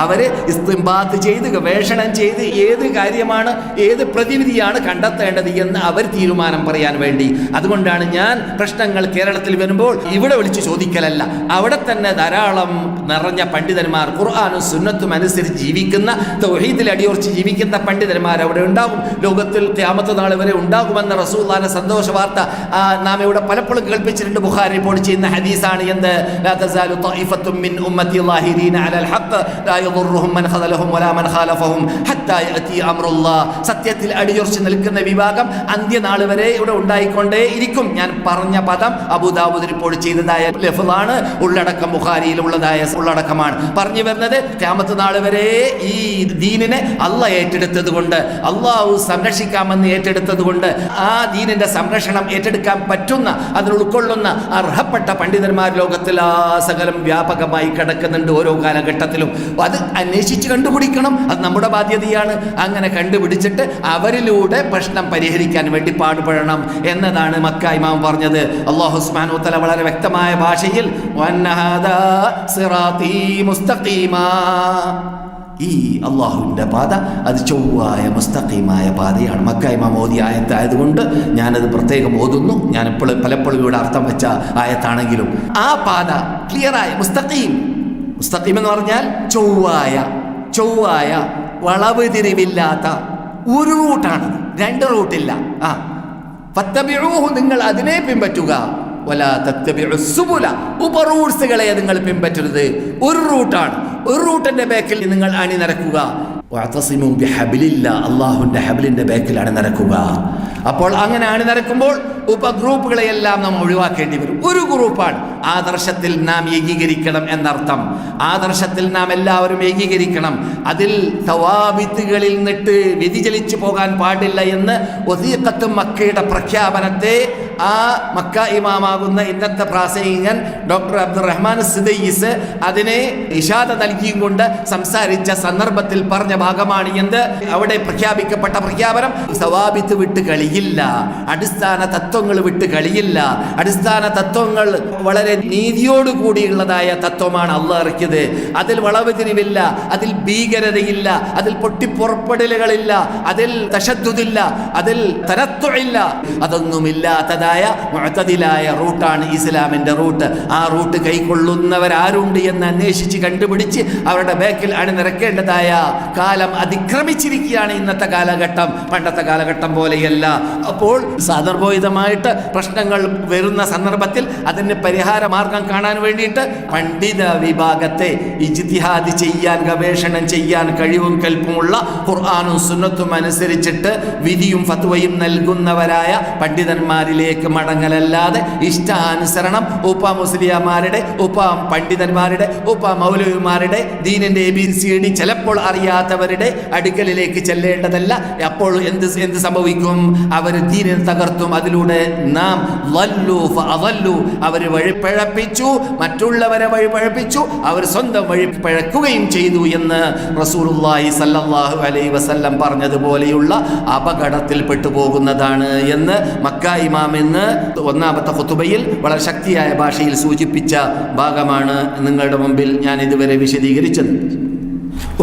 അവര് ഇസ്തിംബാത്ത് ചെയ്ത് ഗവേഷണം ചെയ്ത് ഏത് കാര്യമാണ് ഏത് പ്രതിവിധിയാണ് കണ്ടെത്തേണ്ടത് എന്ന് അവർ തീരുമാനം പറയാൻ വേണ്ടി. അതുകൊണ്ടാണ് ഞാൻ പ്രശ്നങ്ങൾ കേരളത്തിൽ വരുമ്പോൾ ഇവിടെ വിളിച്ചു ചോദിക്കലല്ല, അവിടെ തന്നെ ധാരാളം നിറഞ്ഞ പണ്ഡിതന്മാർ ഖുർആനും സുന്നത്തും അനുസരിച്ച് ജീവിക്കുന്ന തൗഹീദിൽ അടിയുറച്ച് ജീവിക്കുന്ന പണ്ഡിതന്മാർ അവിടെ ഉണ്ടാകും. ലോകത്തിൽ ഖിയാമത്ത് നാൾ വരെ ഉണ്ടാകുമെന്ന റസൂലുള്ളാഹിന്റെ സന്തോഷ വാർത്ത നാം ഇവിടെ പലപ്പോഴും കേൾപ്പിച്ചിട്ടുണ്ട്. ബുഖാരി റിപ്പോർട്ട് ചെയ്യുന്ന ഹദീസാണ്. എന്ത്? ലാ തസാലു ത്വായിഫത്തും മിൻ ഉമ്മത്തി ളാഹിരീന അലൽ ഹഖ് ലാ യദുർറുഹും മൻ ഖദലഹും വലാ മൻ ഖാലഫഹും ഹത്താ യഅതി അംറുല്ലാഹ്. സത്യത്തിൽ അടിയുറച്ച് നിൽക്കുന്ന വിഭാഗം അന്ത്യനാൾ വരെ ഇവിടെ ഉണ്ടായിക്കൊണ്ടേ ഇരിക്കും. ഞാൻ പറഞ്ഞ പദം അബൂദാവൂദ് റിപ്പോർട്ട് ചെയ്തതായ ലഫ്ളാണ്, ഉള്ളടക്കം ബുഖാരിയിലുള്ളതായ ഉള്ളടക്കമാണ്. പറഞ്ഞു വരുന്നത് ഖിയാമത്ത് നാൾ വരെ ഈ ദീനിനെ അള്ളാഹ് ഏറ്റെടുത്തത് കൊണ്ട് അള്ളാഹു സംരക്ഷിക്കാമെന്ന് ഏറ്റെടുത്തത് കൊണ്ട് ആ ദീനിന്റെ സംരക്ഷണം ഏറ്റെടുക്കാൻ പറ്റുന്ന, അതിൽ ഉൾക്കൊള്ളുന്ന അർഹപ്പെട്ട പണ്ഡിതന്മാർ ലോകത്തിൽ ആ സകലം വ്യാപകമായി കിടക്കുന്നുണ്ട് ഓരോ കാലഘട്ടത്തിലും. അത് അന്വേഷിച്ച് കണ്ടുപിടിക്കണം, അത് നമ്മുടെ ബാധ്യതയാണ്. അങ്ങനെ കണ്ടുപിടിച്ചിട്ട് അവരിലൂടെ പ്രശ്നം പരിഹരിക്കാൻ വേണ്ടി പാടുപെടണം എന്നതാണ് മക്ക ഇമാം പറഞ്ഞത്. അല്ലാഹു സുബ്ഹാനഹു വ തആല വളരെ വ്യക്തമായ ഭാഷയിൽ വന്നഹാദാ സിറാത്തീ മുസ്തഖീമാ, ഈ അള്ളാഹുവിൻ്റെ പാത അത് ചൊവ്വായ മുസ്തഖീമായ പാതയാണ്. മക്ക ഇമാം ഓതിയ ആയത്തായതുകൊണ്ട് ഞാനത് പ്രത്യേകം ഓതുന്നു. ഞാൻ പലപ്പോഴും ഇവിടെ അർത്ഥം വെച്ച ആയത്താണെങ്കിലും ആ പാത ക്ലിയറായ മുസ്തഖീം എന്ന് പറഞ്ഞാൽ ചൊവ്വായ വളവ് തിരിവില്ലാത്ത ഒരു റൂട്ടാണ്, രണ്ട് റൂട്ടില്ല. ഫത്തബിഊഹു, നിങ്ങൾ അതിനെ പിൻപറ്റുക. വലാ തത്തബിഉ സുബുല, ഉപറൂട്ട്സുകളെ നിങ്ങൾ പിൻപറ്റരുത്. ഒരു റൂട്ടാണ്, ഒരു റൂട്ടിന്റെ ബേക്കിൽ നിങ്ങൾ അണിനിരക്കുക. വഅതസിമു ബിഹബ്ലില്ലാ, അല്ലാഹുവിന്റെ ഹബ്ലിന്റെ ബേക്കിൽ അണിനിരക്കുക. അപ്പോൾ അങ്ങനെ അണിനിരക്കുമ്പോൾ ഉപഗ്രൂപ്പുകളെയെല്ലാം നാം ഒഴിവാക്കേണ്ടി വരും. ഒരു ഗ്രൂപ്പാണ്. ആദർശത്തിൽ നാം ഏകീകരിക്കണം എന്നർത്ഥം. ആദർശത്തിൽ നാം എല്ലാവരും ഏകീകരിക്കണം. അതിൽ തവാബിത്തുകളിൽ നിന്നിട്ട് വ്യതിചലിച്ചു പോകാൻ പാടില്ല എന്ന് വസീഖത്തുൽ മക്കയുടെ പ്രഖ്യാപനത്തെ ആ മക്ക ഇമാമാകുന്ന ഇന്നത്തെ പ്രാസംഗികൻ ഡോക്ടർ അബ്ദുറഹ്മാൻ സിദൈസ് അതിനെ ഇഷാദ നൽകിയും കൊണ്ട് സംസാരിച്ച സന്ദർഭത്തിൽ പറഞ്ഞ ഭാഗമാണ് എന്ത്. അവിടെ പ്രഖ്യാപിക്കപ്പെട്ട പ്രഖ്യാപനം സവാബിത്ത് വിട്ട് കളിയില്ല, അടിസ്ഥാന തത്വങ്ങൾ വിട്ട് കളിയില്ല. അടിസ്ഥാന തത്വങ്ങൾ വളരെ നീതിയോടുകൂടിയുള്ളതായ തത്വമാണ് അള്ളാഹ് ഇറക്കിയത്. അതിൽ വളവ് തിരിവില്ല, അതിൽ ഭീകരതയില്ല, അതിൽ പൊട്ടിപ്പുറപ്പെടലുകളില്ല, അതിൽ തശദ്ദുദില്ല, അതിൽ തനത്തുഇല്ല. അതൊന്നുമില്ലാത്തതായ മുഅ്തദിലായ റൂട്ടാണ് ഇസ്ലാമിന്റെ റൂട്ട്. ആ റൂട്ട് കൈക്കൊള്ളുന്നവരാരുണ്ട് എന്ന് അന്വേഷിച്ച് കണ്ടുപിടിച്ച് അവരുടെ ബേക്കിൽ അണിനിരക്കേണ്ടതായ കാലം അതിക്രമിച്ചിരിക്കുകയാണ് ഇന്നത്തെ കാലഘട്ടം. പണ്ടത്തെ കാലഘട്ടം പോലെയല്ല. അപ്പോൾ സാന്ദർഭോചിതമായിട്ട് പ്രശ്നങ്ങൾ വരുന്ന സന്ദർഭത്തിൽ അതിന് പരിഹാര മാർഗം കാണാൻ വേണ്ടിയിട്ട് പണ്ഡിത വിഭാഗത്തെ ഇജ്തിഹാദ് ചെയ്യാൻ, ഗവേഷണം ചെയ്യാൻ കഴിവും കൽപ്പുമുള്ള ഖുർആനും സുന്നത്തും അനുസരിച്ചിട്ട് വിധിയും ഫത്വയും നൽകുന്നവരായ പണ്ഡിതന്മാരിലേക്ക് മടങ്ങലല്ലാതെ ഇഷ്ടാനുസരണം മുസ്ലിയാമാരുടെ പണ്ഡിതന്മാരുടെ മൗലവിമാരുടെ ദീനിന്റെ ABCD ചിലപ്പോൾ അറിയാത്തവരുടെ അടുക്കലിലേക്ക് ചെല്ലേണ്ടതല്ല. അപ്പോൾ എന്ത് സംഭവിക്കും? അവർ ദീനിനെ തകർത്തും. അതിലൂടെ നാം അവർ വഴിപ്പഴപ്പിച്ചു, മറ്റുള്ളവരെ വഴിപ്പഴപ്പിച്ചു, അവർ സ്വന്തം വഴിപ്പഴക്കുകയും ചെയ്തു എന്ന് റസൂലുള്ളാഹി സ്വല്ലല്ലാഹു അലൈഹി വസല്ലം പറഞ്ഞതുപോലെയുള്ള അപകടത്തിൽ പെട്ടുപോകുന്നതാണ് എന്ന് മക്ക ഇമാം ഇന്ന് ഒന്നാമത്തെ ഖുതുബയിൽ വളരെ ശക്തിയായ ഭാഷയിൽ സൂചിപ്പിച്ച ഭാഗമാണ് നിങ്ങളുടെ മുമ്പിൽ ഞാൻ ഇതുവരെ വിശദീകരിച്ചത്.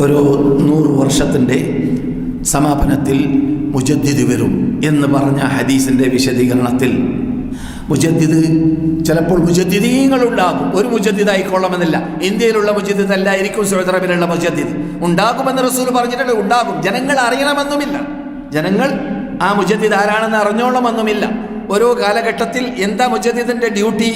ഓരോ 100 വർഷത്തിൻ്റെ സമാപനത്തിൽ മുജദ്ദിദ് വരും എന്ന് പറഞ്ഞ ഹദീസിൻ്റെ വിശദീകരണത്തിൽ മുജദ്ദിദ് ചിലപ്പോൾ മുജദ്ദിദീങ്ങളുണ്ടാകും. ഒരു മുജദ്ദിദ് ആയിക്കൊള്ളണമെന്നില്ല. ഇന്ത്യയിലുള്ള മുജദ്ദിദ് അല്ലായിരിക്കും സൗദി അറേബ്യയിലുള്ള മുജദ്ദിദ്. ഉണ്ടാകുമെന്ന് റസൂൽ പറഞ്ഞിട്ടുണ്ട്. ഉണ്ടാകും. ജനങ്ങൾ അറിയണമെന്നുമില്ല. ജനങ്ങൾ ആ മുജദ്ദിദ് ആരാണെന്ന് അറിഞ്ഞോളണമെന്നുമില്ല. ഓരോ കാലഘട്ടത്തിൽ എന്താ മുജദ്ദിദിന്റെ ഡ്യൂട്ടി?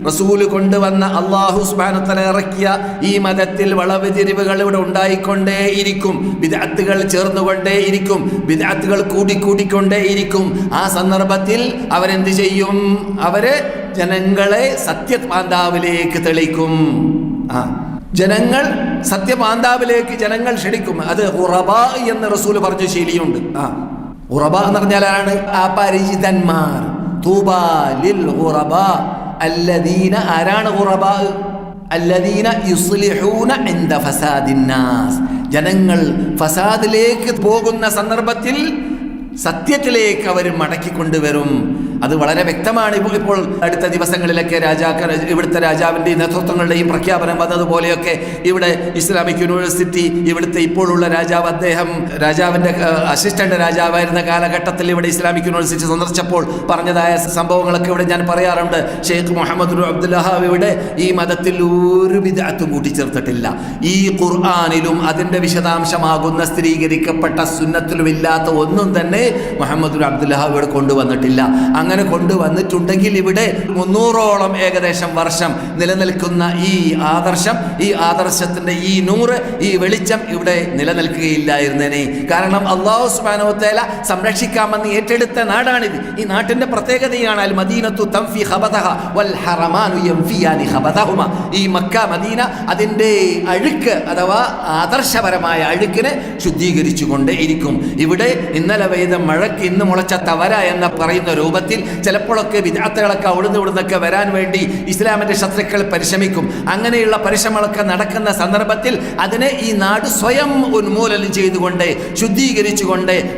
റസൂൽ കൊണ്ടുവന്ന അല്ലാഹു സുബ്ഹാനഹു വ തആല ഇറക്കിയ ഈ മതത്തിൽ വളവ് തിരിവുകൾ ഇവിടെ ഉണ്ടായിക്കൊണ്ടേയിരിക്കും. ബിദ്അത്തുകൾ ചേർന്നുകൊണ്ടേയിരിക്കും. ബിദ്അത്തുകൾ കൂടിക്കൊണ്ടേയിരിക്കും. ആ സന്ദർഭത്തിൽ അവരെന്ത് ചെയ്യും? അവര് ജനങ്ങളെ സത്യപാന്താവിലേക്ക് തെളിക്കും. ജനങ്ങൾ സത്യപാന്താവിലേക്ക് ജനങ്ങൾ ക്ഷണിക്കും. അത് ഖുറബാ എന്ന് റസൂൽ പറഞ്ഞ ശൈലിയുണ്ട്. ഖുറബാ എന്ന് പറഞ്ഞാൽ ആരാണ്? അപരിചിതന്മാർ. തൂബാ ലിൽ ഖുറബാ അല്ലദീന, ആരാണ് ഖുറബാ? അല്ലദീന യുസ്ലിഹൂന ഇൻദ ഫസാദിന്നാസ്. ജനങ്ങൾ ഫസാദിലേക്ക് പോകുന്ന സന്ദർഭത്തിൽ സത്യത്തിലേക്ക് അവർ മടക്കിക്കൊണ്ടുവരും. അത് വളരെ വ്യക്തമാണ്. ഇപ്പോൾ അടുത്ത ദിവസങ്ങളിലൊക്കെ ഇവിടുത്തെ രാജാവിൻ്റെ നേതൃത്വങ്ങളുടെയും പ്രഖ്യാപനം വന്നതുപോലെയൊക്കെ ഇവിടെ ഇസ്ലാമിക് യൂണിവേഴ്സിറ്റി ഇവിടുത്തെ ഇപ്പോഴുള്ള രാജാവ്, അദ്ദേഹം രാജാവിൻ്റെ അസിസ്റ്റന്റ് രാജാവായിരുന്ന കാലഘട്ടത്തിൽ ഇവിടെ ഇസ്ലാമിക് യൂണിവേഴ്സിറ്റി സന്ദർശിച്ചപ്പോൾ പറഞ്ഞതായ സംഭവങ്ങളൊക്കെ ഇവിടെ ഞാൻ പറയാറുണ്ട്. ഷെയ്ഖ് മുഹമ്മദ് അബ്ദുൽ വഹാബ് ഇവിടെ ഈ മതത്തിൽ ഒരു ബിദ്അത്തും കൂട്ടിച്ചേർത്തിട്ടില്ല. ഈ ഖുർആനിലും അതിൻ്റെ വിശദാംശമാകുന്ന സ്ഥിരീകരിക്കപ്പെട്ട സുന്നത്തിലും ഇല്ലാത്ത ഒന്നും തന്നെ മുഹമ്മദ് അബ്ദുൽ വഹാബ് ഇവിടെ കൊണ്ടുവന്നിട്ടില്ല. അങ്ങനെ കൊണ്ടുവന്നിട്ടുണ്ടെങ്കിൽ ഇവിടെ 300ഓളം ഏകദേശം വർഷം നിലനിൽക്കുന്ന ഈ ആദർശത്തിന്റെ ഈ നൂറ്, ഈ വെളിച്ചം ഇവിടെ നിലനിൽക്കുകയില്ലായിരുന്നേനെ. കാരണം അല്ലാഹു സുബ്ഹാനഹു വ തആല സംരക്ഷിക്കാമെന്ന് ഏറ്റെടുത്ത നാടാണിത്. ഈ നാട്ടിന്റെ പ്രത്യേകതയാണ് അൽ മദീനത്തു തൻഫി ഖബതഹ വൽ ഹറമാനു യൻഫിയാനി ഖബതഹുമ. ഈ മക്ക മദീന അതിന്റെ അഴുക്ക് അഥവാ ആദർശപരമായ അഴുക്കിനെ ശുദ്ധീകരിച്ചുകൊണ്ടേ ഇരിക്കും. ഇവിടെ ഇന്നലെ പെയ്ത മഴയ്ക്ക് ഇന്ന് മുളച്ച തവര എന്ന് പറയുന്ന രൂപത്തിൽ ചിലപ്പോഴൊക്കെ വിദഅത്തുകളൊക്കെ അവിടുന്നൊക്കെ വരാൻ വേണ്ടി ഇസ്ലാമിന്റെ ശത്രുക്കൾ പരിശ്രമിക്കും. അങ്ങനെയുള്ള പരിശ്രമങ്ങളൊക്കെ നടക്കുന്ന സന്ദർഭത്തിൽ അതിനെ ഈ നാട് സ്വയം ഉന്മൂലനം ചെയ്തുകൊണ്ട്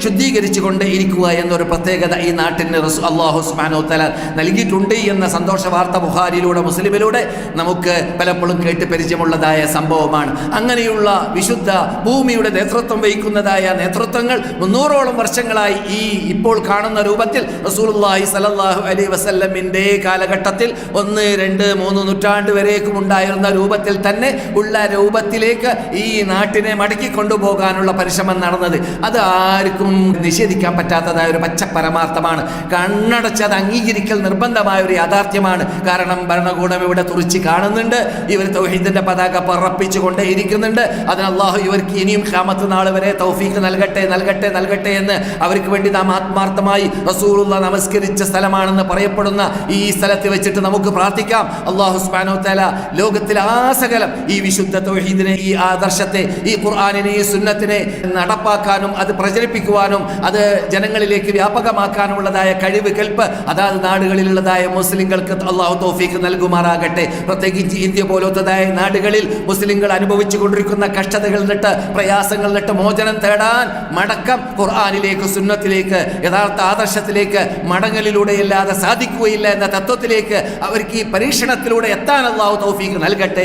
ശുദ്ധീകരിച്ചുകൊണ്ട് ഇരിക്കുക എന്നൊരു പ്രത്യേകത ഈ നാട്ടിന് അല്ലാഹു സുബ്ഹാനഹു വ തആല നൽകിയിട്ടുണ്ട് എന്ന സന്തോഷ വാർത്ത ബുഖാരിയിലൂടെ മുസ്ലിമിലൂടെ നമുക്ക് പലപ്പോഴും കേട്ട് പരിചയമുള്ളതായ സംഭവമാണ്. അങ്ങനെയുള്ള വിശുദ്ധ ഭൂമിയുടെ നേതൃത്വം വഹിക്കുന്നതായ നേതൃത്വങ്ങൾ 300ഓളം വർഷങ്ങളായി ഈ ഇപ്പോൾ കാണുന്ന രൂപത്തിൽ റസൂലുള്ളാഹി സ്വല്ലല്ലാഹു അലൈഹി വസല്ലമിന്റെ കാലഘട്ടത്തിൽ 1, 2, 3 നൂറ്റാണ്ട് വരേക്കും ഉണ്ടായിരുന്ന രൂപത്തിൽ തന്നെ ഉള്ള രൂപത്തിലേക്ക് ഈ നാട്ടിനെ മടക്കി കൊണ്ടുപോകാനുള്ള പരിശ്രമം നടന്നത് അത് ആർക്കും നിഷേധിക്കാൻ പറ്റാത്തതായ ഒരു പച്ച പരമാർത്ഥമാണ്. കണ്ണടച്ച് അത് അംഗീകരിക്കൽ നിർബന്ധമായ ഒരു യാഥാർത്ഥ്യമാണ്. കാരണം ഭരണകൂടം ഇവിടെ തുറിച്ച് കാണുന്നുണ്ട്, ഇവർ തൗഹീദിന്റെ പതാക പറപ്പിച്ചുകൊണ്ടേ ഇരിക്കുന്നുണ്ട്. അതിന് അല്ലാഹു ഇവർക്ക് ഇനിയും ഖിയാമത്ത് നാൾ വരെ തൗഫീഖ് നൽകട്ടെ എന്ന് അവർക്ക് വേണ്ടി നാം ആത്മാർത്ഥമായി റസൂലുള്ളാഹി നമസ്കരിച്ച സ്ഥലമാണെന്ന് പറയപ്പെടുന്ന ഈ സ്ഥലത്ത് വെച്ചിട്ട് നമുക്ക് പ്രാർത്ഥിക്കാം. അല്ലാഹു സുബ്ഹാനഹു വ തആല ലോകത്തിലെ ആസകലം ഈ വിശുദ്ധ തൗഹീദിനെ, ഈ ആദർശത്തെ, ഈ ഖുർആനിനെ, ഈ സുന്നത്തിനെ നടപ്പാക്കാനും അത് പ്രചരിപ്പിക്കുവാനും അത് ജനങ്ങളിലേക്ക് വ്യാപകമാക്കാനുമുള്ളതായ കഴിവ് കൽപ്പ് അതാത് നാടുകളിലുള്ളതായ മുസ്ലിങ്ങൾക്ക് അല്ലാഹു തൗഫീഖ് നൽകുമാറാകട്ടെ. പ്രത്യേകിച്ച് ഇന്ത്യ പോലത്തതായ നാടുകളിൽ മുസ്ലിങ്ങൾ അനുഭവിച്ചു കൊണ്ടിരിക്കുന്ന കഷ്ടതകളിൽ നിന്നിട്ട് പ്രയാസങ്ങളിൽ നിന്നിട്ട് മോചനം തേടാൻ മടക്കം ഖുർആനിലേക്ക്, സുന്നത്തിലേക്ക്, യഥാർത്ഥ ആദർശത്തിലേക്ക് മടങ്ങലിലൂടെയല്ലാതെ സാധിക്കുകയില്ല എന്ന തത്വത്തിലേക്ക് അവർക്ക് ഈ പരീക്ഷണത്തിലൂടെ എത്താൻ അല്ലാഹു തൗഫീഖ് നൽകട്ടെ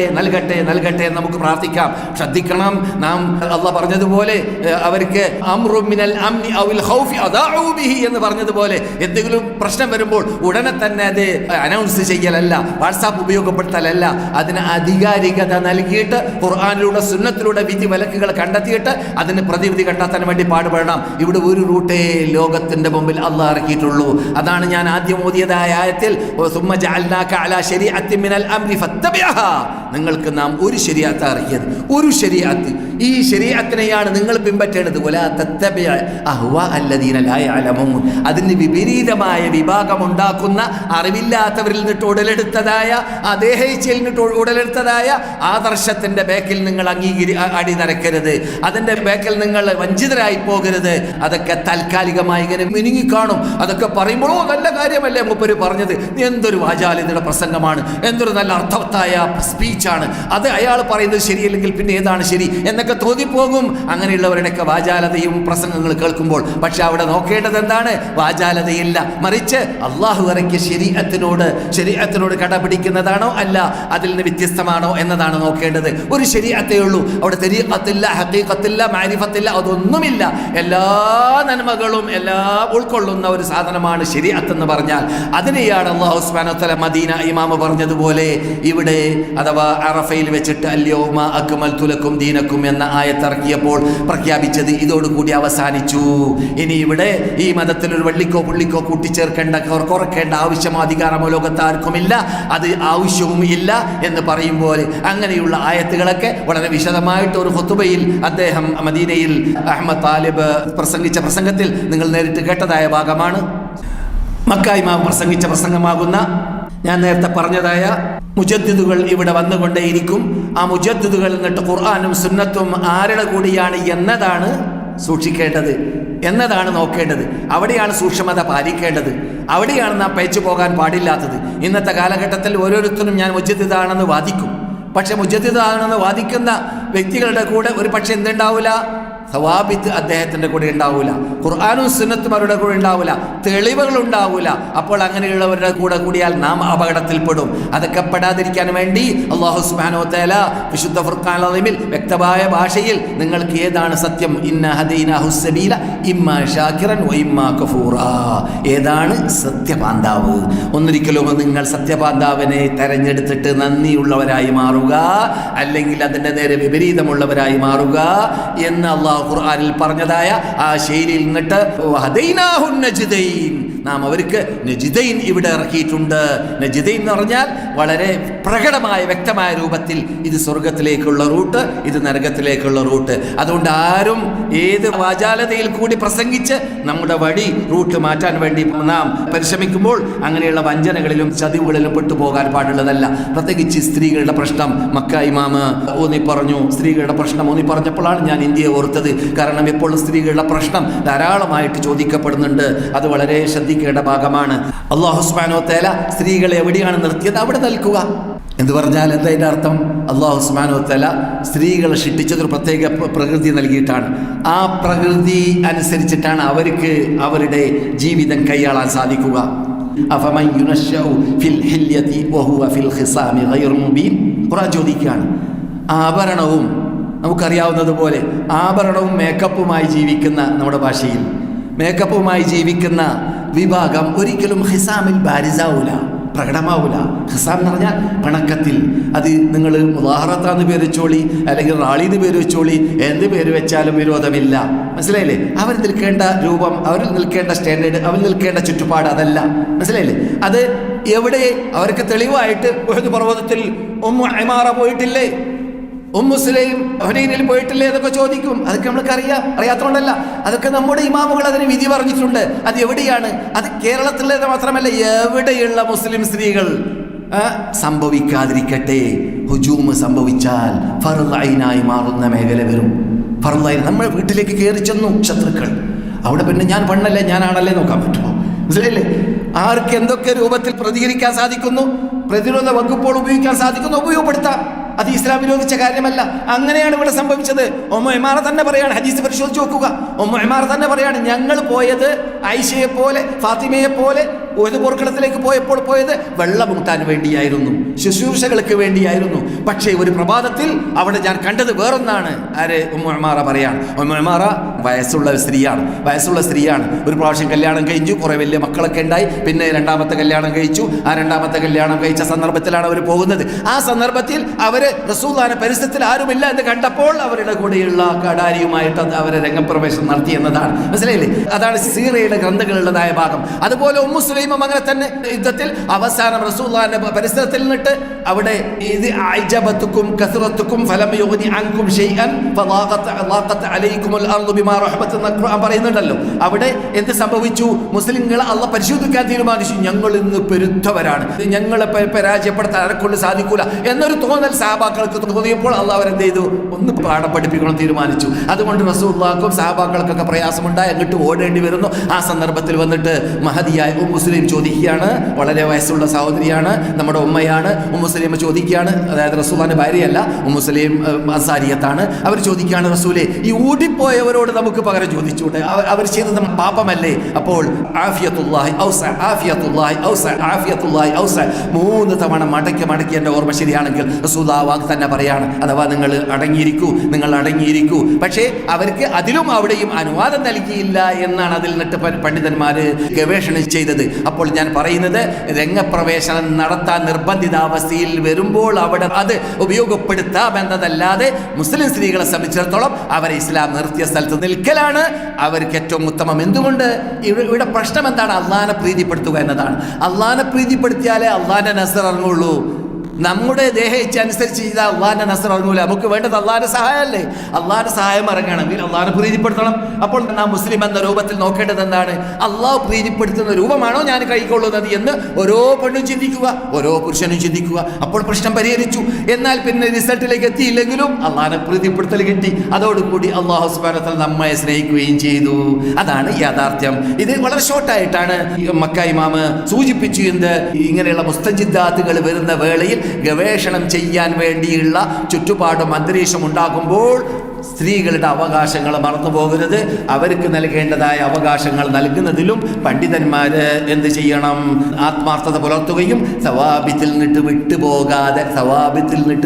എന്ന് നമുക്ക് പ്രാർത്ഥിക്കാം. ശ്രദ്ധിക്കണം, നാം അല്ലാഹ് പറഞ്ഞതുപോലെ അവർക്ക് അംറു മിനൽ അംനി ഔൽ ഖൗഫി അദാഉ ബിഹി എന്ന് പറഞ്ഞതുപോലെ എന്തെങ്കിലും പ്രശ്നം വരുമ്പോൾ ഉടനെ തന്നെ അത് അനൗൺസ് ചെയ്യലല്ല, വാട്സാപ്പ് ഉപയോഗപ്പെടുത്തലല്ല, അതിന് അധികാരികത നൽകിയിട്ട് ഖുർആനിലൂടെ സുന്നത്തിലൂടെ വിധി വിലക്കുകൾ കണ്ടെത്തിയിട്ട് അതിന് പ്രതിവിധി കണ്ടെത്താൻ വേണ്ടി പാടുപെടണം. ഇവിടെ ഒരു റൂട്ടേ ലോകത്തിന്റെ മുമ്പിൽ അല്ലാഹ് ഇറക്കിയിട്ടുള്ളൂ. അതാണ് ഞാൻ ആദ്യം ഓതിയതായ ആയത്തിൽ സുമ്മ ജഅൽനാക അലാ ശരീഅത്തിൻ മിനൽ അംരി ഫത്തബിഅഹാ. നിങ്ങൾക്ക് നാം ഒരു ശരീഅത്ത് ഇറക്കിയത്, ഒരു ശരീഅത്ത്, ഈ ശരീഅത്തിനെയാണ് നിങ്ങൾ പിൻപറ്റേണ്ടത്. വലാ തത്തബിഅ അഹ്വാ അല്ലദീന ലാ യഅലമൂൻ. അതിന് വിപരീതമായ വിഭാഗം ഉണ്ടാക്കുന്ന അറിവില്ലാത്തവരിൽ നിന്നിട്ട് ഉടലെടുത്തതായ ദേഹേച്ഛയിൽ നിന്നിട്ട് ഉടലെടുത്തതായ ആദർശത്തിന്റെ ബേക്കിൽ നിങ്ങൾ അടിനരക്കരുത്. അതിന്റെ ബേക്കിൽ നിങ്ങൾ വഞ്ചിതരായി പോകരുത്. അതൊക്കെ താൽക്കാലികമായി ഇങ്ങനെ മിനുങ്ങിക്കാണും. അതൊക്കെ പറയുമ്പോഴോ നല്ല കാര്യമല്ലേ മൂപ്പര് പറഞ്ഞത്, എന്തൊരു വാചാലിതയുടെ പ്രസംഗമാണ്, എന്തൊരു നല്ല അർത്ഥവത്തായ സ്പീച്ചാണ്, അത് അയാൾ പറയുന്നത് ശരിയല്ലെങ്കിൽ പിന്നെ ഏതാണ് ശരി എന്നൊക്കെ തോന്നിപ്പോകും അങ്ങനെയുള്ളവരുടെയൊക്കെ വാചാലതയും പ്രസംഗങ്ങൾ കേൾക്കുമ്പോൾ. പക്ഷെ അവിടെ നോക്കേണ്ടത് എന്താണ്? വാചാലതയില്ല, മറിച്ച് അള്ളാഹു ഇറക്കിയ ശരീഅത്തിനോട് കടപിടിക്കുന്നതാണോ അല്ല അതിൽ നിന്ന് വ്യത്യസ്തമാണോ എന്നതാണ് നോക്കേണ്ടത്. ഒരു ശരീഅത്തേ ഉള്ളൂ, അവിടെ തരീഖത്തില്ല, ഹഖീഖത്തില്ല, മാരിഫത്തില്ല, അതൊന്നുമില്ല. എല്ലാ നന്മകളും എല്ലാം ഉൾക്കൊള്ളുന്ന ഒരു സാധനമാണ് ശരീഅത്ത് എന്ന് പറഞ്ഞാൽ. അതിനെയാണ് അല്ലാഹു സുബ്ഹാനഹു വ തആല മദീന ഇമാം പറഞ്ഞതുപോലെ ഇവിടെ അഥവാ അറഫയിൽ വെച്ചിട്ട് അൽയൗമ അക്മൽതു ലക്കും ദീനക്കും എന്ന ആയത്തിറക്കിയപ്പോൾ പ്രഖ്യാപിച്ചത് ഇതോടുകൂടി അവസാനിച്ചു. ഇനി ഇവിടെ ഈ മതത്തിൽ ഒരു വള്ളിക്കോ പുള്ളിക്കോ കൂട്ടിച്ചേർക്കേണ്ട, കുറക്കേണ്ട ആവശ്യമോ അധികാരമോ ലോകത്താർക്കുമില്ല, അത് ആവശ്യവും ഇല്ല എന്ന് പറയുമ്പോൾ അങ്ങനെയുള്ള ആയത്തുകളൊക്കെ വളരെ വിശദമായിട്ട് ഒരു ഖുതുബയിൽ അദ്ദേഹം മദീനയിൽ അഹ്മദ് താലിബ് പ്രസംഗിച്ച പ്രസംഗത്തിൽ നിങ്ങൾ നേരിട്ട് കേട്ടതായ ഭാഗമാണ്. മക്ക ഇമാം പ്രസംഗിച്ച പ്രസംഗമാകുന്ന ഞാൻ നേരത്തെ പറഞ്ഞതായ മുജദ്ദിദുകൾ ഇവിടെ വന്നുകൊണ്ടേയിരിക്കും. ആ മുജദ്ദിദുകൾ എന്നിട്ട് ഖുർആനും സുന്നത്തും ആരുടെ കൂടിയാണ് എന്നതാണ് സൂക്ഷിക്കേണ്ടത്, എന്നതാണ് നോക്കേണ്ടത്. അവിടെയാണ് സൂക്ഷ്മത പാലിക്കേണ്ടത്. അവിടെയാണ് നാം പയച്ചു പോകാൻ പാടില്ലാത്തത്. ഇന്നത്തെ കാലഘട്ടത്തിൽ ഓരോരുത്തരും ഞാൻ മുജദ്ദിദാണെന്ന് വാദിക്കും. പക്ഷെ മുജദ്ദിദാണെന്ന് വാദിക്കുന്ന വ്യക്തികളുടെ കൂടെ ഒരു പക്ഷെ എന്തുണ്ടാവില്ല, സവാബിത്ത് അദ്ദേഹത്തിൻ്റെ കൂടെ ഉണ്ടാവില്ല, ഖുർആനും സുന്നത്തും അവരുടെ കൂടെ ഉണ്ടാവില്ല, തെളിവുകൾ ഉണ്ടാവില്ല. അപ്പോൾ അങ്ങനെയുള്ളവരുടെ കൂടെ കൂടിയാൽ നാം അപകടത്തിൽപ്പെടും. അതൊക്കെ പെടാതിരിക്കാൻ വേണ്ടി അല്ലാഹു സുബ്ഹാനഹു വ തആല വിശുദ്ധ ഫുർഖാനുൽ അദീമിൽ വ്യക്തമായ ഭാഷയിൽ നിങ്ങൾക്ക് ഏതാണ് സത്യം, ഇന്ന ഹദീനാഹു സബീല ഇമ്മാ ഷാകിറൻ വ ഇമ്മാ കഫൂറാ, ഏതാണ് സത്യപാന്താവ്. ഒന്നിരിക്കലും നിങ്ങൾ സത്യപാന്താവിനെ തെരഞ്ഞെടുത്തിട്ട് നന്ദിയുള്ളവരായി മാറുക, അല്ലെങ്കിൽ അതിൻ്റെ നേരെ വിപരീതമുള്ളവരായി മാറുക എന്ന് അല്ലാഹു അള്ളാഹു ഖുർആനിൽ പറഞ്ഞതായ ആ ശൈലിയിൽ നിന്നിട്ട് വഹദൈനാഹുൻ നജ്ദൈൻ, നാം അവർക്ക് നജ്ദൈൻ ഇവിടെ ഇറക്കിയിട്ടുണ്ട്. നജ്ദൈൻ എന്ന് പറഞ്ഞാൽ വളരെ പ്രകടമായ വ്യക്തമായ രൂപത്തിൽ ഇത് സ്വർഗത്തിലേക്കുള്ള റൂട്ട്, ഇത് നരകത്തിലേക്കുള്ള റൂട്ട്. അതുകൊണ്ട് ആരും ഏത് വാചാലതയിൽ കൂടി പ്രസംഗിച്ച് നമ്മുടെ വഴി റൂട്ട് മാറ്റാൻ വേണ്ടി നാം പരിശ്രമിക്കുമ്പോൾ അങ്ങനെയുള്ള വഞ്ചനകളിലും ചതിവുകളിലും പെട്ടുപോകാൻ പാടുള്ളതല്ല. പ്രത്യേകിച്ച് സ്ത്രീകളുടെ പ്രശ്നം മക്ക ഇമാമ് ഊന്നി പറഞ്ഞു. സ്ത്രീകളുടെ പ്രശ്നം ഊന്നി പറഞ്ഞപ്പോഴാണ് ഞാൻ ഇന്ത്യയെ ഓർത്തത്. കാരണം ഇപ്പോൾ സ്ത്രീകളുടെ പ്രശ്നം ധാരാളമായിട്ട് ചോദിക്കപ്പെടുന്നുണ്ട്. അത് വളരെ ശ്രദ്ധിക്കേണ്ട ഭാഗമാണ്. അല്ലാഹു സുബ്ഹാനഹു വ തആല സ്ത്രീകളെ എവിടെയാണ് നിർത്തിയത് അവിടെ നിൽക്കുക എന്ന് പറഞ്ഞാൽ എന്താ അതിൻ്റെ അർത്ഥം? അല്ലാഹു സുബ്ഹാനഹു വ തആല സ്ത്രീകളെ സൃഷ്ടിച്ചതൊരു പ്രത്യേക പ്രകൃതി നൽകിയിട്ടാണ്. ആ പ്രകൃതി അനുസരിച്ചിട്ടാണ് അവർക്ക് അവരുടെ ജീവിതം കൈയാളാൻ സാധിക്കുക. അഫമൻ യുനശ്ശഉ ഫിൽ ഹില്യതി വഹുവ ഫിൽ ഖിസാമി ഗൈറു മുബീൻ. ഖുർആൻ ചോദിക്കുകയാണ്, ആഭരണവും നമുക്കറിയാവുന്നതുപോലെ ആഭരണവും മേക്കപ്പുമായി ജീവിക്കുന്ന, നമ്മുടെ ഭാഷയിൽ മേക്കപ്പുമായി ജീവിക്കുന്ന വിഭാഗം ഒരിക്കലും ഹിസാമിൽ ബാരിസാവൂല, പ്രകടമാവൂല. ഹിസാം എന്ന് പറഞ്ഞാൽ പിണക്കത്തിൽ. അത് നിങ്ങൾ മുദാഹറത്താന്ന് പേര് വെച്ചോളി, അല്ലെങ്കിൽ റാളിന്ന് പേര് വെച്ചോളി, എന്ത് പേര് വെച്ചാലും വിരോധമില്ല. മനസ്സിലായില്ലേ? അവർ നിൽക്കേണ്ട രൂപം, അവരിൽ നിൽക്കേണ്ട സ്റ്റാൻഡേർഡ്, അവർ നിൽക്കേണ്ട ചുറ്റുപാട് അതല്ല. മനസ്സിലായില്ലേ? അത് എവിടെ അവർക്ക് തെളിവായിട്ട് ഉഹദ് പർവ്വതത്തിൽ ഉമ്മു ഇമാറ പോയിട്ടില്ലേ, ഉമ്മു സുലൈം ഹുനൈനിൽ പോയിട്ടില്ലേ എന്നൊക്കെ ചോദിക്കും. അതൊക്കെ നമ്മൾക്ക് അറിയാത്തതുകൊണ്ടല്ല. അതൊക്കെ നമ്മുടെ ഇമാമുകൾ അതിന് വിധി പറഞ്ഞിട്ടുണ്ട്. അത് എവിടെയാണ്? അത് കേരളത്തിലേത് മാത്രമല്ല, എവിടെയുള്ള മുസ്ലിം സ്ത്രീകൾ സംഭവിക്കാതിരിക്കട്ടെ. ഹുജൂം സംഭവിച്ചാൽ ഫർള് ഐനായി മാറുന്ന മേഖല വരും. ഫർള് ഐൻ, നമ്മുടെ വീട്ടിലേക്ക് കയറി ചെന്നു ശത്രുക്കൾ, അവിടെ പിന്നെ ഞാൻ പെണ്ണല്ലേ ഞാനാണല്ലേ നോക്കാൻ പറ്റുമോ? മനസ്സിലായില്ലേ? ആർക്ക് എന്തൊക്കെ രൂപത്തിൽ പ്രതികരിക്കാൻ സാധിക്കുന്നു, പ്രതിരോധ വകുപ്പുകൾ ഉപയോഗിക്കാൻ സാധിക്കുന്നു, ഉപയോഗപ്പെടുത്താം. അത് ഇസ്ലാം വിരോധിച്ച കാര്യമല്ല. അങ്ങനെയാണ് ഇവിടെ സംഭവിച്ചത്. ഉമ്മു ഇമാറ തന്നെ പറയാണ്, ഹദീസ് പരിശോധിച്ച് നോക്കുക. ഉമ്മു ഇമാറ തന്നെ പറയാണ്, ഞങ്ങൾ പോയത് ആയിഷയെ പോലെ ഫാത്തിമയെ പോലെ ഒരു പോർക്കളത്തിലേക്ക് പോയത് വെള്ളമൂട്ടാൻ വേണ്ടിയായിരുന്നു, ശുശ്രൂഷകൾക്ക് വേണ്ടിയായിരുന്നു. പക്ഷേ ഒരു പ്രഭാതത്തിൽ അവിടെ ഞാൻ കണ്ടത് വേറൊന്നാണ്. ആര്? ഉമ്മു ഇമാറ പറയാണ്. ഉമ്മു ഇമാറ വയസ്സുള്ള സ്ത്രീയാണ്. ഒരു പ്രാവശ്യം കല്യാണം കഴിച്ചു, കുറെ വലിയ മക്കളൊക്കെ ഉണ്ടായി. പിന്നെ രണ്ടാമത്തെ കല്യാണം കഴിച്ചു. ആ രണ്ടാമത്തെ കല്യാണം കഴിച്ച സന്ദർഭത്തിലാണ് അവർ പോകുന്നത്. ആ സന്ദർഭത്തിൽ അവര് റസൂലുള്ളാഹിന്റെ പരിസരത്തിൽ ആരുമില്ല എന്ന് കണ്ടപ്പോൾ അവരുടെ കൂടെയുള്ള കടാരിയുമായിട്ട് അവരെ രംഗപ്രവേശനം നടത്തി എന്നതാണ്. മനസ്സിലായില്ലേ? അതാണ് സീറയുടെ ഗ്രന്ഥങ്ങളുള്ളതായ ഭാഗം. അതുപോലെ ഉമ്മു സുലൈമും അങ്ങനെ തന്നെ യുദ്ധത്തിൽ അവസാനം റസൂലുള്ളാഹിന്റെ പരിസരത്തിൽ നിന്നിട്ട് അവിടെ ഇത് അഅജബതുകും കസറതുകും ഫലം യുഗ്നി അൻകും ഷൈഅൻ ഫളാഖത് അലൈകുമുൽ അർദു ബിമാ റഹബത്ത് എന്ന് ഖുർആൻ പറയുന്നുണ്ടല്ലോ. അവിടെ എന്ത് സംഭവിച്ചു? മുസ്ലിങ്ങളെ അല്ലാഹ് പരിശോധിക്കാൻ തീരുമാനിച്ചു. ഞങ്ങൾ ഇന്ന് പെരുത്തവരാണ്, ഞങ്ങളെ പരാജയപ്പെടുത്താൻ ആരെക്കൊണ്ട് സാധിക്കൂല എന്നൊരു തോന്നൽ സഹാബാക്കൾക്ക് തോന്നിയപ്പോൾ അള്ളാഹ് അവരെന്ത് ചെയ്തു? ഒന്ന് പാഠം പഠിപ്പിക്കണം തീരുമാനിച്ചു. അതുകൊണ്ട് റസൂലുള്ളാഹിക്കും സഹാബാക്കൾക്കൊക്കെ പ്രയാസമുണ്ടായി, അങ്ങോട്ട് ഓടേണ്ടി വരുന്നു. ആ സന്ദർഭത്തിൽ വന്നിട്ട് മഹദിയായ ഉമ്മു സുലൈം ചോദിക്കുകയാണ്. വളരെ വയസ്സുള്ള സഹോദരിയാണ്, നമ്മുടെ ഉമ്മയാണ്. ഉമ്മു സുലൈം ചോദിക്കുകയാണ്, അതായത് റസൂലുള്ളാഹിന്റെ ഭാര്യയല്ല, ഉമ്മു സുലൈം അൻസാരിയത്താണ്. അവർ ചോദിക്കുകയാണ്, റസൂലേ, ഈ ഓടിപ്പോയവരോട് നമുക്ക് പകരം ചോദിച്ചൂടെ? അവർ ചെയ്തത് പാപമല്ലേ? അപ്പോൾ ആഫിയത്തുല്ലാഹി ഔസ, ആഫിയത്തുല്ലാഹി ഔസ, ആഫിയത്തുല്ലാഹി ഔസ 3 തവണ മടക്കി എൻ്റെ ഓർമ്മ ശരിയാണെങ്കിൽ റസൂലുള്ളാഹി വാക്ക് തന്നെ പറയാണ്, അഥവാ നിങ്ങൾ അടങ്ങിയിരിക്കൂ. പക്ഷേ അവർക്ക് അതിലും അവിടെയും അനുവാദം നൽകിയില്ല എന്നാണ് അതിൽ നിന്നിട്ട് പണ്ഡിതന്മാർ ഗവേഷണം ചെയ്തത്. അപ്പോൾ ഞാൻ പറയുന്നത്, രംഗപ്രവേശനം നടത്താൻ നിർബന്ധിതാവസ്ഥയിൽ വരുമ്പോൾ അവിടെ അത് ഉപയോഗപ്പെടുത്താമെന്നതല്ലാതെ മുസ്ലിം സ്ത്രീകളെ സംബന്ധിച്ചിടത്തോളം അവരെ ഇസ്ലാം നിർത്തിയ സ്ഥലത്ത് നിൽക്കലാണ് അവർക്ക് ഏറ്റവും ഉത്തമം. എന്തുകൊണ്ട്? ഇവിടെ പ്രശ്നം എന്താണ്? അള്ളാഹിനെ പ്രീതിപ്പെടുത്തുക എന്നതാണ്. അള്ളാഹിനെ പ്രീതിപ്പെടുത്തിയാലേ അള്ളാഹിന്റെ നസ്ർ ഇറങ്ങുള്ളൂ. നമ്മുടെ ദേഹേച്ഛ അനുസരിച്ച് ചെയ്താൽ അള്ളാഹിന്റെ നസ്ർ ഇറങ്ങൂല. നമുക്ക് വേണ്ടത് അള്ളാഹിന്റെ സഹായമല്ലേ? അള്ളാഹിന്റെ സഹായം ഇറങ്ങണമെങ്കിൽ അള്ളാഹിനെ പ്രീതിപ്പെടുത്തണം. അപ്പോൾ നാം മുസ്ലിം എന്ന രൂപത്തിൽ നോക്കേണ്ടത് എന്താണ്? അള്ളാഹു പ്രീതിപ്പെടുത്തുന്ന രൂപമാണോ ഞാൻ കൈക്കൊള്ളുന്നത് എന്ന് ഓരോ പെണ്ണും ചിന്തിക്കുക, ഓരോ പുരുഷനും ചിന്തിക്കുക. അപ്പോൾ പ്രശ്നം പരിഹരിച്ചു. എന്നാൽ പിന്നെ റിസൾട്ടിലേക്ക് എത്തിയില്ലെങ്കിലും അള്ളാഹിനെ പ്രീതിപ്പെടുത്തൽ കിട്ടി. അതോടുകൂടി അള്ളാഹു സുബ്ഹാനഹു വ തആല നമ്മെ സ്നേഹിക്കുകയും ചെയ്തു. അതാണ് യാഥാർത്ഥ്യം. ഇത് വളരെ ഷോർട്ടായിട്ടാണ് മക്ക ഇമാമ് സൂചിപ്പിച്ചു. എന്ത്? ഇങ്ങനെയുള്ള മുസ്തജിദ്ദാത്തുകൾ വരുന്ന വേളയിൽ ഗവേഷണം ചെയ്യാൻ വേണ്ടിയുള്ള ചുറ്റുപാടും അന്തരീക്ഷം ഉണ്ടാകുമ്പോൾ സ്ത്രീകളുടെ അവകാശങ്ങൾ മറന്നു പോകരുത്. അവർക്ക് നൽകേണ്ടതായ അവകാശങ്ങൾ നൽകുന്നതിലും പണ്ഡിതന്മാര് എന്ത് ചെയ്യണം? ആത്മാർത്ഥത പുലർത്തുകയും സവാബിത്തിൽ നിന്നിട്ട്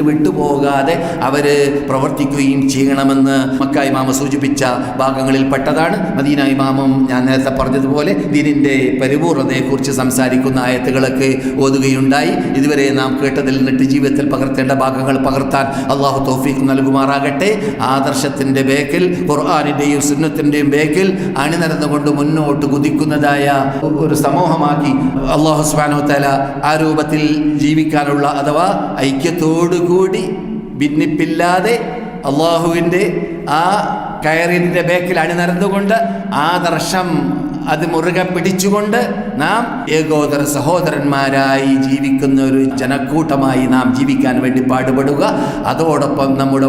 വിട്ടുപോകാതെ അവര് പ്രവർത്തിക്കുകയും ചെയ്യണമെന്ന് മക്ക ഇമാമ സൂചിപ്പിച്ച ഭാഗങ്ങളിൽ പെട്ടതാണ്. മദീന ഇമാമും ഞാൻ നേരത്തെ പറഞ്ഞതുപോലെ ദീനിന്റെ പരിപൂർണതയെക്കുറിച്ച് സംസാരിക്കുന്ന ആയത്തുകളൊക്കെ ഓതുകയുണ്ടായി. ഇതുവരെ നാം കേട്ടതിൽ നിന്നിട്ട് ജീവിതത്തിൽ പകർത്തേണ്ട ഭാഗങ്ങൾ പകർത്താൻ അള്ളാഹു തൗഫീഖ് നൽകുമാറാകട്ടെ. ആ ആദർശത്തിൻ്റെ ബേക്കിൽ, ഖുർആനിൻ്റെയും സുന്നത്തിൻ്റെയും ബേക്കിൽ അണിനിരന്നുകൊണ്ട് മുന്നോട്ട് കുതിക്കുന്നതായ ഒരു സമൂഹമാക്കി അല്ലാഹു സുബ്ഹാനഹു വ തആല ആ രൂപത്തിൽ ജീവിക്കാനുള്ള, അഥവാ ഐക്യത്തോടുകൂടി ഭിന്നിപ്പില്ലാതെ അള്ളാഹുവിൻ്റെ ആ കയറിൻ്റെ ബേക്കിൽ അണിനിരന്നുകൊണ്ട് ആദർശം അത് മുറുകെ പിടിച്ചുകൊണ്ട് നാം ഏകോദര സഹോദരന്മാരായി ജീവിക്കുന്ന ഒരു ജനക്കൂട്ടമായി നാം ജീവിക്കാൻ വേണ്ടി പാടുപെടുക. അതോടൊപ്പം നമ്മുടെ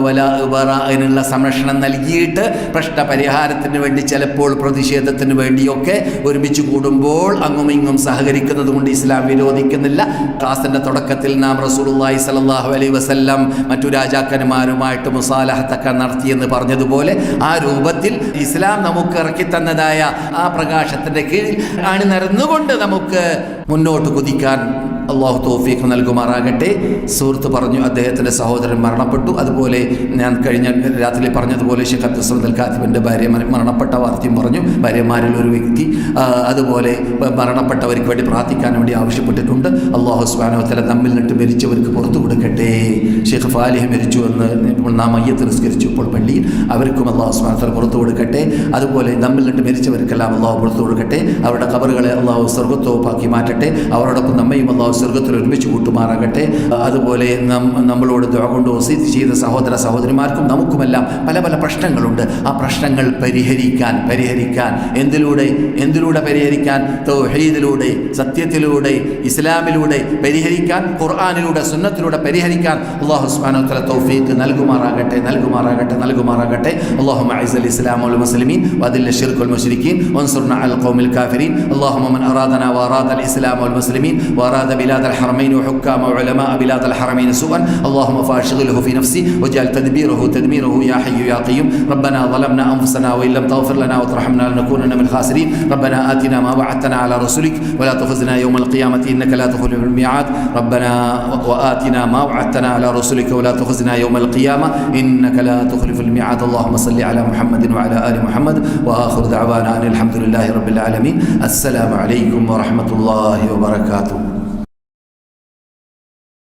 അതിനുള്ള സംരക്ഷണം നൽകിയിട്ട് പ്രശ്നപരിഹാരത്തിന് വേണ്ടി, ചിലപ്പോൾ പ്രതിഷേധത്തിന് വേണ്ടിയൊക്കെ ഒരുമിച്ച് കൂടുമ്പോൾ അങ്ങും ഇങ്ങും സഹകരിക്കുന്നത് കൊണ്ട് ഇസ്ലാം വിരോധിക്കുന്നില്ല. ക്ലാസിൻ്റെ തുടക്കത്തിൽ നാം റസൂലുള്ളാഹി സ്വല്ലല്ലാഹു അലൈഹി വസല്ലം മറ്റു രാജാക്കന്മാരുമായിട്ട് മുസാലഹത്തൊക്കെ നടത്തിയെന്ന് പറഞ്ഞതുപോലെ ആ രൂപത്തിൽ ഇസ്ലാം നമുക്ക് ഇറക്കിത്തന്നതായ ആ പ്രകാശത്തിൻ്റെ കീഴിൽ അണിനിരന്നുകൊണ്ട് നമുക്ക് മുന്നോട്ട് കുതിക്കാൻ അള്ളാഹു തൗഫീഖ് നൽകുമാറാകട്ടെ. സുഹൃത്ത് പറഞ്ഞു അദ്ദേഹത്തിൻ്റെ സഹോദരൻ മരണപ്പെട്ടു. അതുപോലെ ഞാൻ കഴിഞ്ഞ രാത്രി പറഞ്ഞതുപോലെ ഷെയ്ഖ് അബ്ദുൽ സമദ് അൽ കാത്തിബിൻ്റെ ഭാര്യ മരണപ്പെട്ട വാർത്തയും പറഞ്ഞു. ഭാര്യമാരിൽ ഒരു വ്യക്തി അതുപോലെ മരണപ്പെട്ടവർക്ക് വേണ്ടി പ്രാർത്ഥിക്കാൻ വേണ്ടി ആവശ്യപ്പെട്ടിട്ടുണ്ട്. അള്ളാഹു സുബ്ഹാനഹു വ തആല നമ്മിൽ നിന്നിട്ട് മരിച്ചവർക്ക് പുറത്തു കൊടുക്കട്ടെ. ഷെയ്ഖ് ഫാലിഹ് മരിച്ചു എന്ന് നാം മയ്യത്ത് നിസ്കരിച്ചു ഇപ്പോൾ പള്ളിയിൽ, അവർക്കും അള്ളാഹു സുബ്ഹാനഹു വ തആല പുറത്തു കൊടുക്കട്ടെ. അതുപോലെ നമ്മിൽ നിന്നിട്ട് മരിച്ചവർക്കെല്ലാം അള്ളാഹു പുറത്തു കൊടുക്കട്ടെ. അവരുടെ ഖബറുകളെ അള്ളാഹു സ്വർഗ്ഗത്തോപ്പാക്കി മാറ്റട്ടെ. അവരോടൊപ്പം നമ്മയും അള്ളാഹു സ്വർഗ്ഗത്തിൽ ഒരുമിച്ച് കൂട്ടുമാറാകട്ടെ. അതുപോലെ നമ്മളോട് ദുആ കൊണ്ട് വസീയത്ത് ചെയ്ത സഹോദര സഹോദരിമാർക്കും നമുക്കുമെല്ലാം പല പല പ്രശ്നങ്ങളുണ്ട്. ആ പ്രശ്നങ്ങൾ പരിഹരിക്കാൻ എന്തിലൂടെ പരിഹരിക്കാൻ? തൗഹീദിലൂടെ, സത്യത്തിലൂടെ, ഇസ്ലാമിലൂടെ പരിഹരിക്കാൻ, ഖുർആനിലൂടെ, സുന്നത്തിലൂടെ പരിഹരിക്കാൻ അല്ലാഹു സുബ്ഹാനഹു വ തആല തൗഫീഖ് നൽകുമാറാകട്ടെ. അല്ലാഹുമ്മ അഇസ്സൽ ഇസ്ലാമ വൽ മുസ്ലിമീൻ വഅദില്ല ശിർക വൽ മുശ്രിക്കീൻ വൻസുർനാ അലൽ ഖൗമിൽ കാഫിരീൻ. اللهم من أرادنا وأراد الإسلام والمسلمين وأراد بلاد الحرمين وحكام وعلماء بلاد الحرمين سوءا اللهم فاشغله في نفسي واجعل تدميره يا حي يا قيوم. ربنا ظلمنا أنفسنا وإن لم تغفر لنا وترحمنا لنكونن من الخاسرين. ربنا آتنا ما وعدتنا على رسلك ولا تخزنا يوم القيامة إنك لا تخلف الميعاد. ربنا وآتنا ما وعدتنا على رسلك ولا تخزنا يوم القيامة إنك لا تخلف الميعاد. اللهم صل على محمد وعلى آل محمد وآخر دعوانا أن الحمد لله رب العالمين. السلام عليكم ورحمة الله وبركاته.